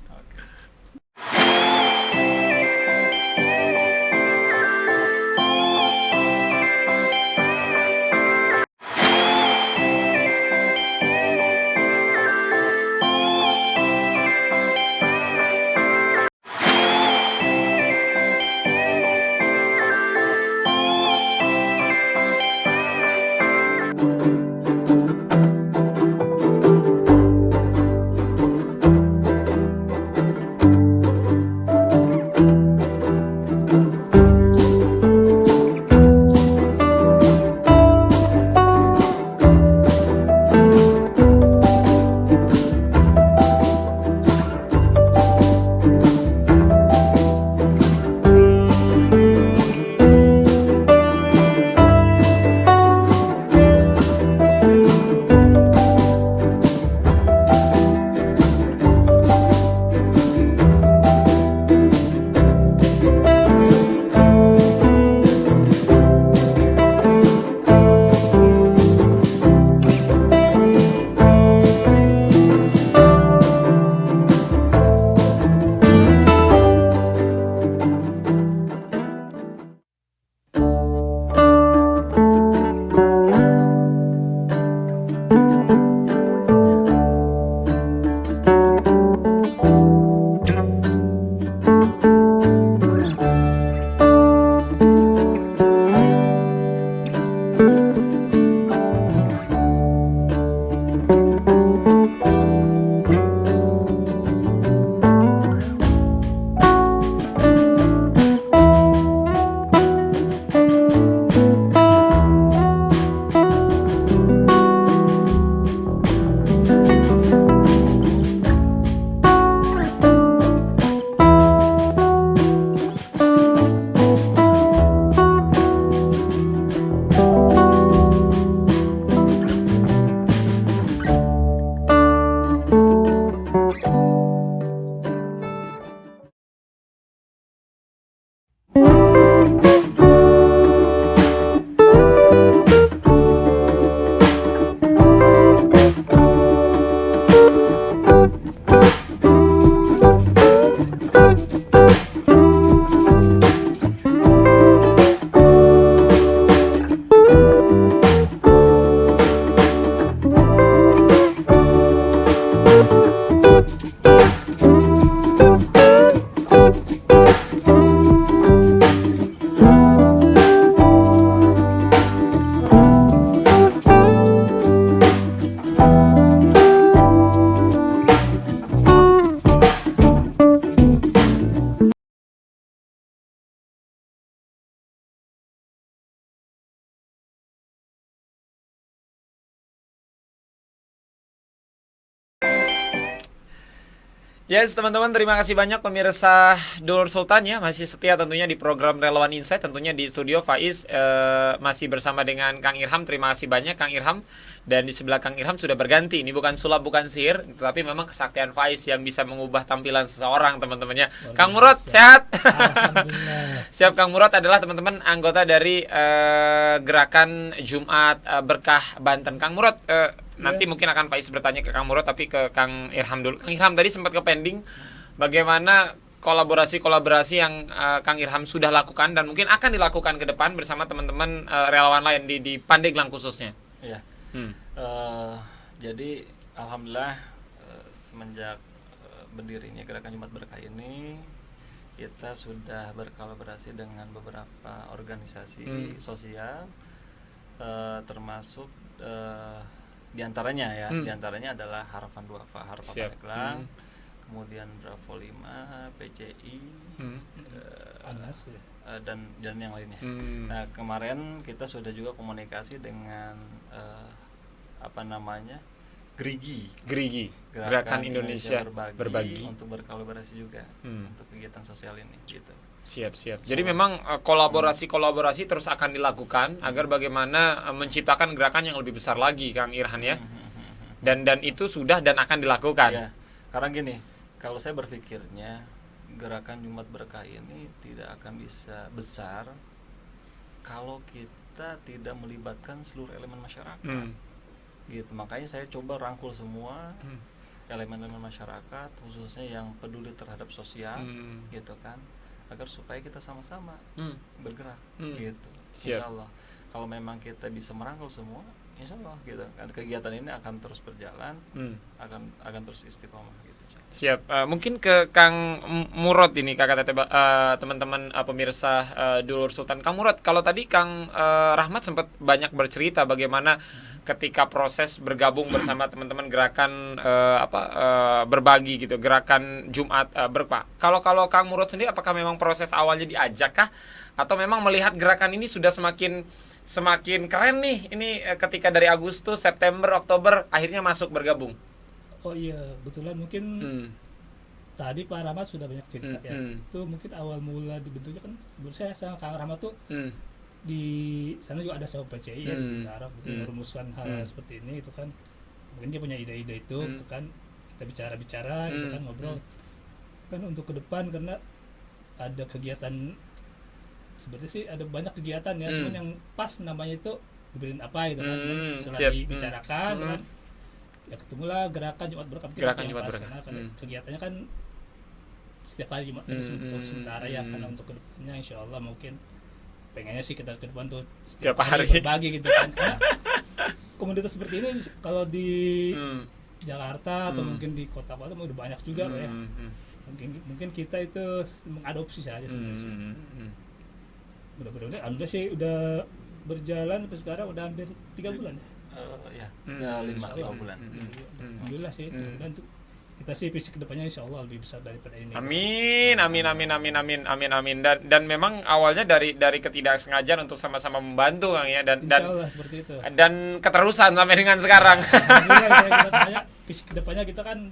Yes, teman-teman, terima kasih banyak pemirsa Dulur Sultan ya, masih setia tentunya di program Relawan Insight. Tentunya di studio Faiz masih bersama dengan Kang Irham. Terima kasih banyak Kang Irham. Dan di sebelah Kang Irham sudah berganti. Ini bukan sulap, bukan sihir, tetapi memang kesaktian Faiz yang bisa mengubah tampilan seseorang, teman-temannya. Kang Murad, sehat? Alhamdulillah. Siap. Kang Murad adalah teman-teman anggota dari Gerakan Jumat Berkah Banten. Kang Murad, nanti mungkin akan Faiz bertanya ke Kang Murad, tapi ke Kang Irham dulu. Kang Irham tadi sempat ke pending bagaimana kolaborasi yang Kang Irham sudah lakukan dan mungkin akan dilakukan ke depan bersama teman-teman relawan lain di Pandeglang khususnya. Iya. Jadi alhamdulillah semenjak berdirinya Gerakan Jumat Berkah ini kita sudah berkolaborasi dengan beberapa organisasi sosial, termasuk diantaranya adalah Harapan Duafa, Harapan Pandeglang, kemudian Bravo 5, PCI, Anas ya. dan yang lainnya. Nah, kemarin kita sudah juga komunikasi dengan Gerigi, Gerakan Indonesia Berbagi untuk berkolaborasi juga untuk kegiatan sosial ini gitu. Siap. Jadi memang kolaborasi terus akan dilakukan agar bagaimana menciptakan gerakan yang lebih besar lagi, Kang Irhan ya. Dan itu sudah dan akan dilakukan. Ya, karena gini, kalau saya berpikirnya Gerakan Jumat Berkah ini tidak akan bisa besar kalau kita tidak melibatkan seluruh elemen masyarakat. Gitu, makanya saya coba rangkul semua elemen-elemen masyarakat, khususnya yang peduli terhadap sosial, gitu kan, agar supaya kita sama-sama bergerak, gitu. Insya Allah, kalau memang kita bisa merangkul semua, insya Allah, gitu, kegiatan ini akan terus berjalan, akan terus istiqomah, gitu. Siap. Mungkin ke Kang Murad ini, kakak teteh, teman-teman pemirsa Dulur Sultan. Kang Murad, kalau tadi Kang Rahmat sempat banyak bercerita bagaimana ketika proses bergabung bersama teman-teman gerakan berbagi gitu, Gerakan Jumat Berkah. Kalau Kang Murad sendiri, apakah memang proses awalnya diajak kah, atau memang melihat gerakan ini sudah semakin keren nih, ini ketika dari Agustus, September, Oktober akhirnya masuk bergabung? Oh iya, kebetulan mungkin tadi Pak Rahmat sudah banyak cerita ya. Itu mungkin awal mula dibentuknya kan sebenarnya saya sama Kang Rahmat tuh di sana juga ada sama PCI ya di Bintaro, merumuskan hal seperti ini itu kan. Mungkin dia punya ide-ide itu gitu kan. Kita bicara-bicara gitu kan, ngobrol kan untuk ke depan, karena ada kegiatan seperti sih ada banyak kegiatan ya, cuman yang pas namanya itu diberiin apa gitu kan. Setelah dibicarakan kan, ya ketemulah Gerakan Jumat Berkah. Gerakan Jumat Berkah karena kegiatannya kan setiap hari Jumat untuk sementara ya, karena untuk kedepannya insya Allah mungkin pengennya sih kita ke depan tuh setiap hari berbagi gitu kan. Karena komunitas seperti ini kalau di Jakarta atau mungkin di kota-kota udah banyak juga ya. Mungkin kita itu mengadopsi saja sebenarnya. Mudah-mudahan alhamdulillah sih udah berjalan sampai sekarang udah hampir 3 bulan ya. 5 bulan. Alhamdulillah sih. Dan kita sih visi kedepannya insya Allah lebih besar daripada ini. Amin. Dan memang awalnya dari ketidaksengajaan untuk sama-sama membantu, Kang ya, dan Allah seperti itu. Dan keterusan sampai dengan sekarang. Alhamdulillah, visi kedepannya kita kan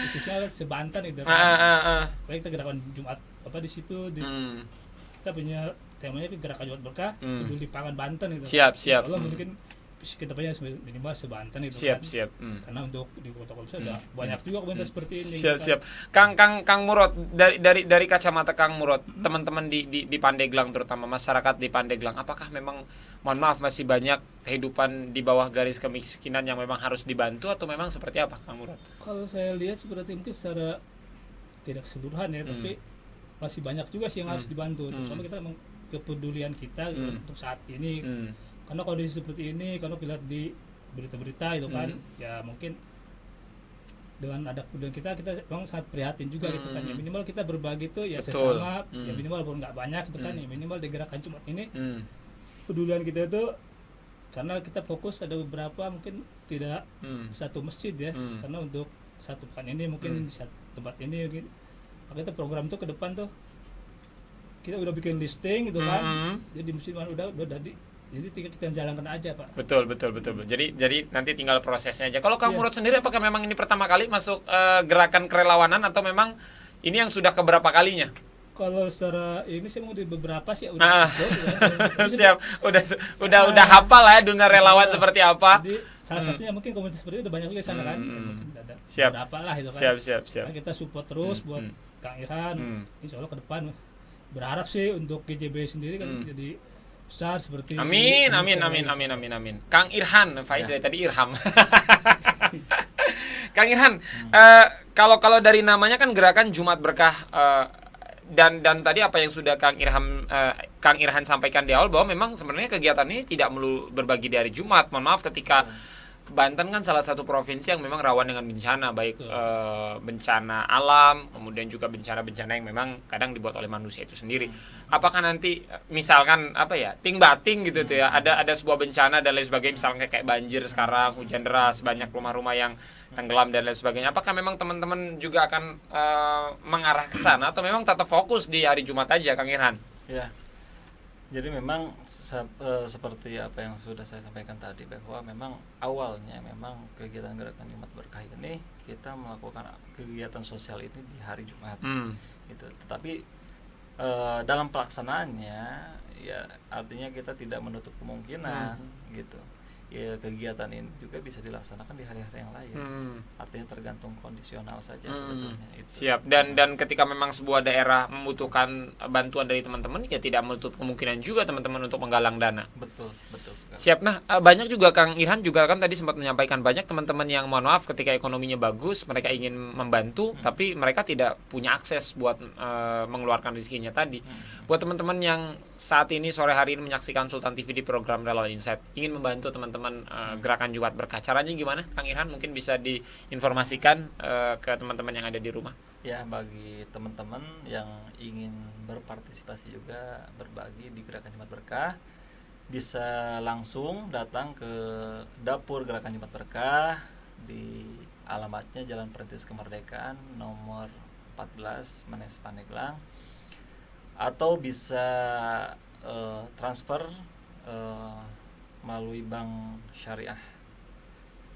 khususnya sebanten itu kan. Baik, kita Gerakan Jumat di situ kita punya temanya Gerakan Jumat Berkah peduli pangan Banten itu. Siap. Allah mungkin kita punya minimal sebanten itu siap. Karena untuk di kota-kota ada banyak juga komunitas seperti ini. Siap. Kang Murad, dari kacamata Kang Murad, teman-teman di Pandeglang, terutama masyarakat di Pandeglang, apakah memang, mohon maaf, masih banyak kehidupan di bawah garis kemiskinan yang memang harus dibantu, atau memang seperti apa, Kang Murad? Kalau saya lihat seperti mungkin secara tidak keseluruhan ya, tapi masih banyak juga sih yang harus dibantu. Terutama kita memang kepedulian kita untuk saat ini. Karena kondisi seperti ini, kalau lihat di berita-berita itu kan, ya mungkin dengan ada kepedulian kita memang sangat prihatin juga gitu kan. Ya minimal kita berbagi tuh ya sesama, ya minimal walaupun nggak banyak gitu kan, ya minimal di Gerakan Jumat ini kepedulian kita itu, karena kita fokus ada beberapa mungkin tidak satu masjid ya, karena untuk satu pekan ini mungkin di satu tempat ini mungkin, maka kita program tuh ke depan tuh kita udah bikin listing gitu kan, jadi masjid mana udah Jadi tinggal kita jalankan aja, Pak. Betul. Jadi nanti tinggal prosesnya aja. Kalau Kang Murad sendiri, apakah memang ini pertama kali masuk gerakan kerelawanan atau memang ini yang sudah keberapa kalinya? Kalau secara ini saya mau di beberapa sih udah Siap, udah hafal lah ya dunia relawan seperti apa. Jadi salah satunya mungkin komunitas seperti itu udah banyak juga di sana kan. Mungkin ada Siap. beberapa lah itu kan. Siap. Nah, kita support terus buat Kang Irhan. Insya Allah ke depan berharap sih untuk GJB sendiri kan jadi besar seperti Amin. Kang Irhan, Faiz dari tadi Irham. Kang Irhan, kalau dari namanya kan gerakan Jumat Berkah, dan tadi apa yang sudah Kang Irhan sampaikan di awal bahwa memang sebenarnya kegiatan ini tidak melulu berbagi di hari Jumat. Mohon maaf, ketika Banten kan salah satu provinsi yang memang rawan dengan bencana, baik bencana alam, kemudian juga bencana-bencana yang memang kadang dibuat oleh manusia itu sendiri. Apakah nanti misalkan ting bating gitu tuh ya, ada sebuah bencana dan lain sebagainya, misalnya kayak banjir sekarang, hujan deras, banyak rumah-rumah yang tenggelam dan lain sebagainya. Apakah memang teman-teman juga akan mengarah ke sana atau memang tetap fokus di hari Jumat aja, Kang Irhan? Ya. Jadi memang seperti apa yang sudah saya sampaikan tadi, bahwa memang awalnya memang kegiatan gerakan Jumat Berkah ini kita melakukan kegiatan sosial ini di hari Jumat, gitu. Tetapi dalam pelaksanaannya, ya artinya kita tidak menutup kemungkinan, gitu. Ya kegiatan ini juga bisa dilaksanakan di hari-hari yang lain. Artinya tergantung kondisional saja sebetulnya. Itu. Siap. Dan ketika memang sebuah daerah membutuhkan bantuan dari teman-teman, ya tidak menutup kemungkinan juga teman-teman untuk menggalang dana. Betul sekali. Siap. Nah, banyak juga Kang Irhan juga kan tadi sempat menyampaikan, banyak teman-teman yang mohon maaf ketika ekonominya bagus, mereka ingin membantu, tapi mereka tidak punya akses buat mengeluarkan rezekinya tadi. Buat teman-teman yang saat ini sore hari ini menyaksikan Sultan TV di program Relawan Insight, ingin membantu teman-teman gerakan Jumat Berkah, caranya gimana, Kang Irhan? Mungkin bisa diinformasikan ke teman-teman yang ada di rumah. Ya, bagi teman-teman yang ingin berpartisipasi juga berbagi di gerakan Jumat Berkah, bisa langsung datang ke dapur gerakan Jumat Berkah di alamatnya Jalan Perintis Kemerdekaan nomor 14 Manes Pandeglang, atau bisa transfer melalui Bank Syariah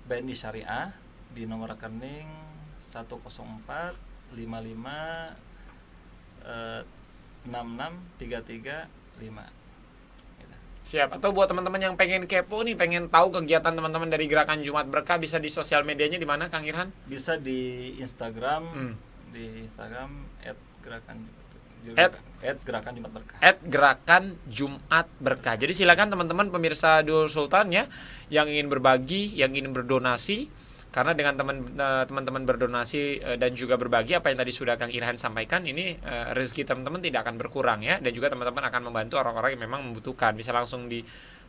BNI Syariah di nomor rekening 104 55 66 335. Siap. Atau buat teman-teman yang pengen kepo nih, pengen tahu kegiatan teman-teman dari gerakan Jumat Berkah, bisa di sosial medianya di mana, Kang Irhan? Bisa di Instagram, @gerakan Jumat Berkah. @gerakan Jumat Berkah. Jadi silakan teman-teman pemirsa Dulur Sultan ya, yang ingin berbagi, yang ingin berdonasi, karena dengan teman-teman berdonasi dan juga berbagi apa yang tadi sudah Kang Irhan sampaikan, ini rezeki teman-teman tidak akan berkurang ya, dan juga teman-teman akan membantu orang-orang yang memang membutuhkan. Bisa langsung di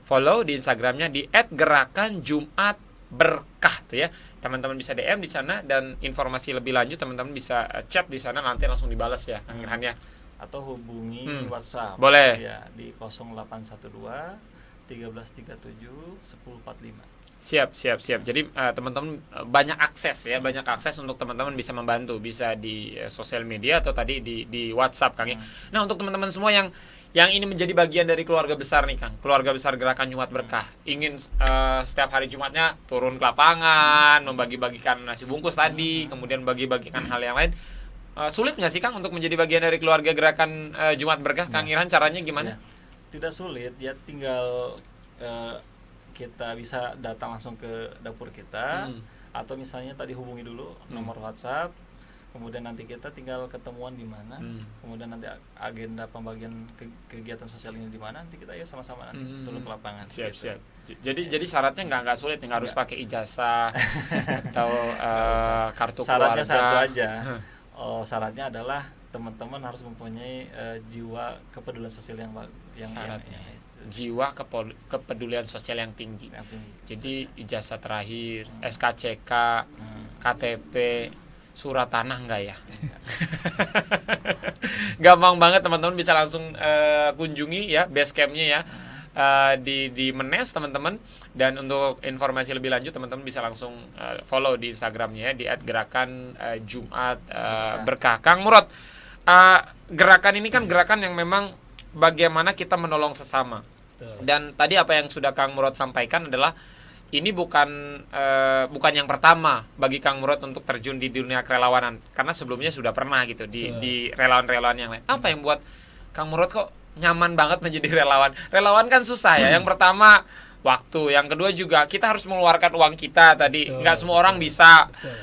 follow di Instagramnya di @gerakanjumatberkah tuh ya. Teman-teman bisa DM di sana, dan informasi lebih lanjut teman-teman bisa chat di sana, nanti langsung dibalas ya, Kang Irhan ya. Atau hubungi WhatsApp. Boleh. Ya, di 0812 1337 1045. Siap. Jadi teman-teman banyak akses untuk teman-teman bisa membantu, bisa di sosial media atau tadi di WhatsApp, Kang. Nah, untuk teman-teman semua yang ini menjadi bagian dari keluarga besar nih, Kang, keluarga besar gerakan Jumat Berkah, ingin setiap hari Jumatnya turun ke lapangan, membagi-bagikan nasi bungkus tadi, kemudian bagi-bagikan hal yang lain, sulit nggak sih, Kang, untuk menjadi bagian dari keluarga gerakan Jumat Berkah? Kang Irhan, caranya gimana? Tidak sulit, ya tinggal kita bisa datang langsung ke dapur kita, atau misalnya tadi hubungi dulu nomor WhatsApp, kemudian nanti kita tinggal ketemuan di mana, kemudian nanti agenda pembagian kegiatan sosial ini di mana, nanti kita ya sama-sama nanti turun ke lapangan. Siap. Jadi syaratnya nggak sulit, nggak harus pakai ijazah atau kartu syaratnya keluarga. satu aja. Syaratnya adalah teman-teman harus mempunyai jiwa kepedulian sosial yang syaratnya jiwa kepedulian sosial yang tinggi. Jadi ijazah terakhir, SKCK, KTP, surat tanah enggak ya? Gampang banget, teman-teman bisa langsung kunjungi ya base campnya ya, di Menes, teman-teman. Dan untuk informasi lebih lanjut teman-teman bisa langsung follow di Instagramnya ya, di @gerakan_Jumat Berkah. Kang Murad, gerakan ini kan gerakan yang memang bagaimana kita menolong sesama. Betul. Dan tadi apa yang sudah Kang Murad sampaikan adalah ini bukan yang pertama bagi Kang Murad untuk terjun di dunia kerelawanan, karena sebelumnya sudah pernah gitu di relawan-relawan yang lain. Apa yang buat Kang Murad kok nyaman banget menjadi relawan? Relawan kan susah ya. Yang pertama waktu, yang kedua juga kita harus mengeluarkan uang kita tadi. Betul, Nggak semua orang bisa. Betul.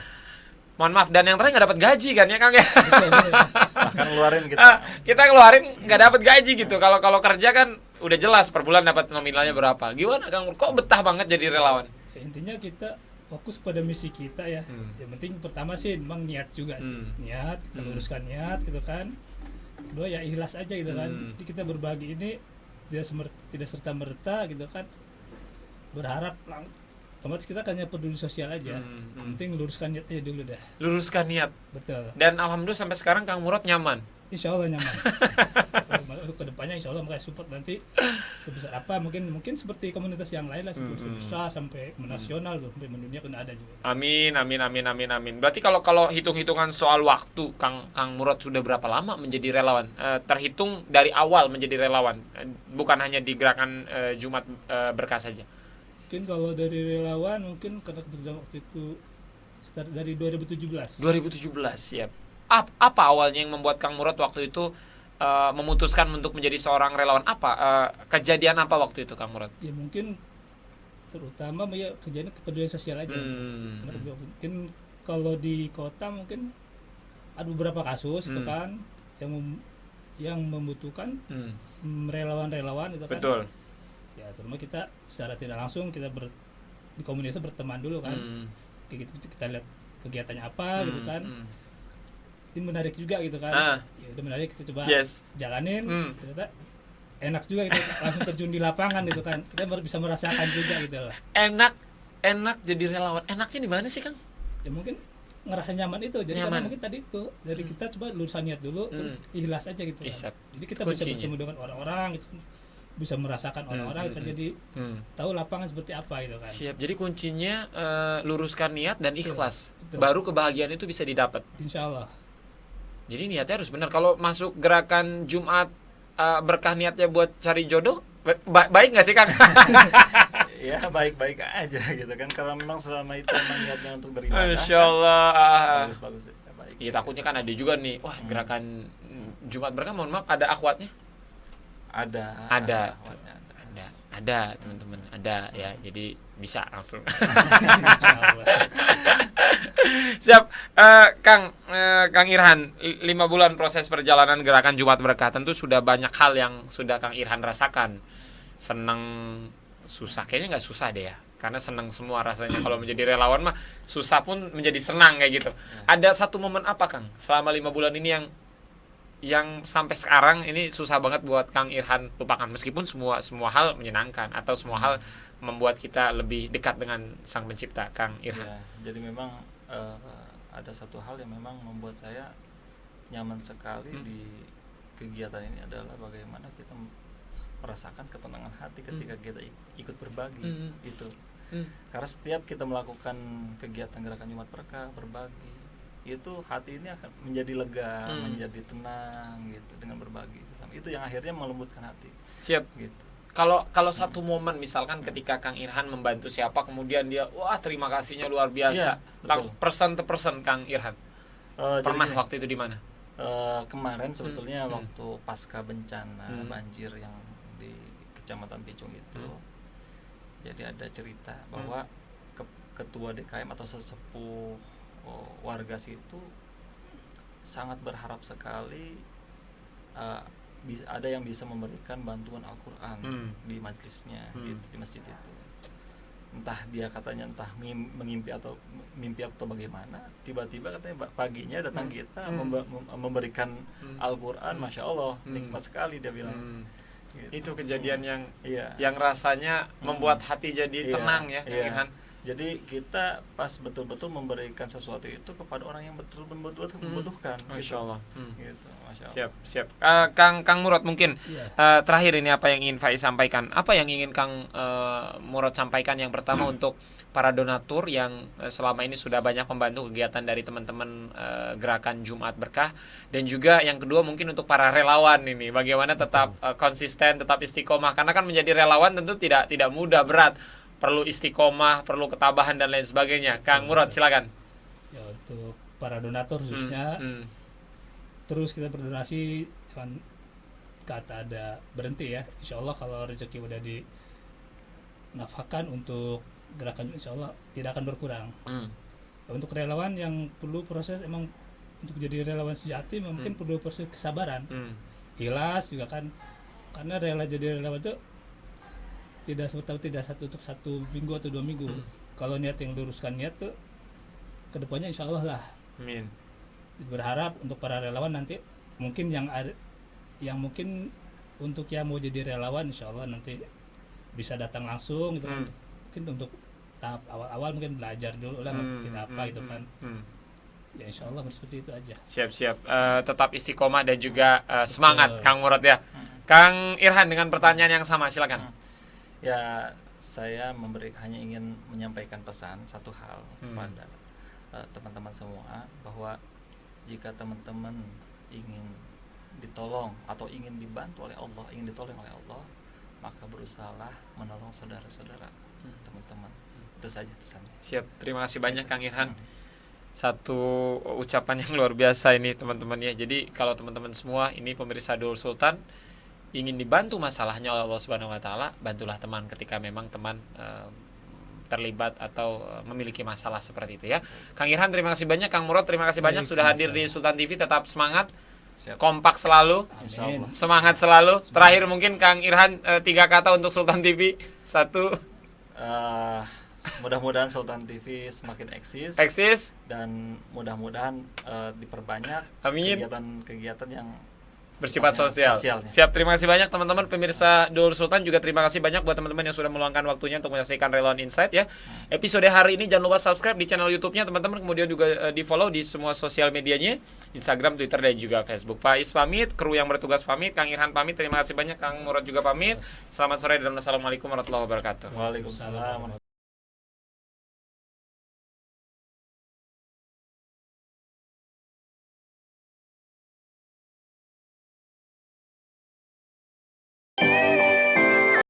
Mohon maaf, dan yang terakhir nggak dapat gaji kan ya Kang ya. Betul, betul. Bahkan ngeluarin kita. Kita keluarin nggak dapat gaji gitu. Kalau kerja kan udah jelas per bulan dapat nominalnya berapa. Gimana Kang? Kok betah banget jadi relawan? Ya, intinya kita fokus pada misi kita ya. Yang penting pertama sih memang niat juga sih. Niat, kita luruskan niat gitu kan. Kedua ya ikhlas aja gitu kan. Jadi kita berbagi ini tidak serta merta gitu kan. Berharap otomatis kita hanya peduli sosial aja. Penting luruskan niat aja dulu dah. Luruskan niat. Betul. Dan alhamdulillah sampai sekarang Kang Murad nyaman. Insya Allah nyaman. Untuk kedepannya Insya Allah makanya support nanti sebesar apa mungkin seperti komunitas yang lain lah, seperti besar sampai nasional sampai mendunia pun ada juga. Amin. Berarti kalau hitung-hitungan soal waktu Kang Murad sudah berapa lama menjadi relawan? Terhitung dari awal menjadi relawan, bukan hanya di gerakan Jumat Berkah saja. Mungkin kalau dari relawan mungkin karena kebetulan waktu itu start dari 2017. 2017, siap. Apa awalnya yang membuat Kang Murad waktu itu memutuskan untuk menjadi seorang relawan? Kejadian apa waktu itu Kang Murad? Ya mungkin terutama ya kejadian kepedulian sosial aja. Karena mungkin kalau di kota mungkin ada beberapa kasus itu kan yang membutuhkan relawan-relawan itu kan. Betul. Ya terutama kita secara tidak langsung kita di komunitas berteman dulu kan. Kayak gitu kita lihat kegiatannya apa gitu kan. Ini menarik juga gitu kan. Ya udah menarik, kita coba jalanin. Ternyata enak juga gitu, langsung terjun di lapangan gitu kan. Kita bisa merasakan juga gitu loh. Enak jadi relawan. Enaknya di mana sih Kang? Ya mungkin ngerasa nyaman itu. Jadi karena mungkin tadi itu dari kita coba lulusan niat dulu terus ikhlas aja gitu kan. Jadi kita bisa bertemu dengan orang-orang gitu kan. Bisa merasakan orang-orang gitu kan. Jadi tahu lapangan seperti apa gitu kan. Siap. Jadi kuncinya luruskan niat dan ikhlas. Betul. Baru kebahagiaan itu bisa didapat. Insyaallah. Jadi niatnya harus benar. Kalau masuk gerakan Jumat Berkah niatnya buat cari jodoh, baik nggak sih Kang? Ya baik-baik aja gitu kan, karena memang selama itu memang niatnya untuk beribadah. Masya Allah. Bagus ya, baik. Iya, takutnya kan ada juga nih, wah gerakan Jumat Berkah, mohon maaf, ada akhwatnya? Ada teman-teman, ada ya, jadi bisa langsung. Siap. Kang Irhan, 5 bulan proses perjalanan gerakan Jumat Berkah, tentu sudah banyak hal yang sudah Kang Irhan rasakan. Senang, susah, kayaknya nggak susah deh ya, karena senang semua rasanya. Kalau menjadi relawan mah susah pun menjadi senang kayak gitu. Ada satu momen apa Kang selama 5 bulan ini yang sampai sekarang ini susah banget buat Kang Irhan lupakan, meskipun semua hal menyenangkan atau semua hal membuat kita lebih dekat dengan Sang Pencipta, Kang Irhan? Ya, jadi memang ada satu hal yang memang membuat saya nyaman sekali di kegiatan ini adalah bagaimana kita merasakan ketenangan hati ketika kita ikut berbagi itu. Karena setiap kita melakukan kegiatan gerakan Jumat Berkah, berbagi, itu hati ini akan menjadi lega, menjadi tenang gitu dengan berbagi sesama. Itu yang akhirnya melembutkan hati. Siap. Gitu. Kalau satu momen misalkan ketika Kang Irhan membantu siapa, kemudian dia wah terima kasihnya luar biasa, langsung person to person Kang Irhan. Pernah jadi, waktu itu di mana? Kemarin sebetulnya waktu pasca bencana banjir yang di Kecamatan Picung itu. Jadi ada cerita bahwa ketua DKM atau sesepuh warga situ sangat berharap sekali ada yang bisa memberikan bantuan Al-Quran di majelisnya, di masjid itu. Entah dia katanya mengimpi atau mimpi atau bagaimana, tiba-tiba katanya paginya datang kita memberikan Al-Quran, Masya Allah, nikmat sekali dia bilang. Gitu. Itu kejadian yang rasanya membuat hati jadi tenang ya, Kang Irhan. Jadi kita pas betul-betul memberikan sesuatu itu kepada orang yang betul membutuhkan. Masya Allah. Gitu, Masya Allah. Siap. Kang Murad mungkin terakhir ini apa yang ingin Faiz sampaikan? Apa yang ingin Kang Murad sampaikan yang pertama untuk para donatur yang selama ini sudah banyak membantu kegiatan dari teman-teman gerakan Jumat Berkah, dan juga yang kedua mungkin untuk para relawan ini bagaimana tetap konsisten, tetap istiqomah, karena kan menjadi relawan tentu tidak mudah, berat, perlu istiqomah, perlu ketabahan dan lain sebagainya. Kang Murad silakan. Ya, untuk para donatur khususnya terus kita berdonasi, jangan kata ada berhenti ya. Insya Allah kalau rezeki udah dinafkahkan untuk gerakan, insya Allah tidak akan berkurang. Untuk relawan yang perlu proses, emang untuk jadi relawan sejati mungkin perlu proses kesabaran, ikhlas juga kan, karena jadi relawan itu tidak satu untuk 1 minggu atau 2 minggu. Kalau niat yang luruskan niat tuh kedepannya insya Allah lah. Amin. Berharap untuk para relawan nanti mungkin yang mungkin untuk yang mau jadi relawan insya Allah nanti bisa datang langsung gitu kan. Mungkin untuk tahap awal-awal mungkin belajar dulu lah tidak apa gitu kan. Ya insya Allah seperti itu aja. Siap. Tetap istiqomah dan juga semangat. Kang Murad ya. Kang Irhan dengan pertanyaan yang sama silakan. Ya, saya hanya ingin menyampaikan pesan satu hal kepada teman-teman semua, bahwa jika teman-teman ingin ditolong atau ingin dibantu oleh Allah, ingin ditolong oleh Allah, maka berusahalah menolong saudara-saudara teman-teman. Itu saja pesannya. Siap, terima kasih banyak Kang Irhan. Satu ucapan yang luar biasa ini teman-teman ya. Jadi kalau teman-teman semua ini pemirsa Dulur Sultan ingin dibantu masalahnya oleh Allah Subhanahu wa taala, bantulah teman ketika memang teman terlibat atau memiliki masalah seperti itu ya. Kang Irhan terima kasih banyak, Kang Murad terima kasih banyak sudah hadir di Sultan TV. Tetap semangat. Siap. Kompak selalu. Insyaallah. Semangat selalu. Terakhir mungkin Kang Irhan 3 kata untuk Sultan TV. 1, mudah-mudahan Sultan TV semakin eksis dan mudah-mudahan diperbanyak Amin. kegiatan-kegiatan yang bersifat sosial. Siap, terima kasih banyak teman-teman pemirsa Dulur Sultan, juga terima kasih banyak buat teman-teman yang sudah meluangkan waktunya untuk menyaksikan Relawan Insight ya. Episode hari ini jangan lupa subscribe di channel YouTube-nya teman-teman, kemudian juga di-follow di semua sosial medianya, Instagram, Twitter dan juga Facebook. Pak Is pamit, kru yang bertugas pamit, Kang Irhan pamit, terima kasih banyak, Kang Murad juga pamit. Selamat sore dan wassalamualaikum warahmatullahi wabarakatuh. Waalaikumsalam.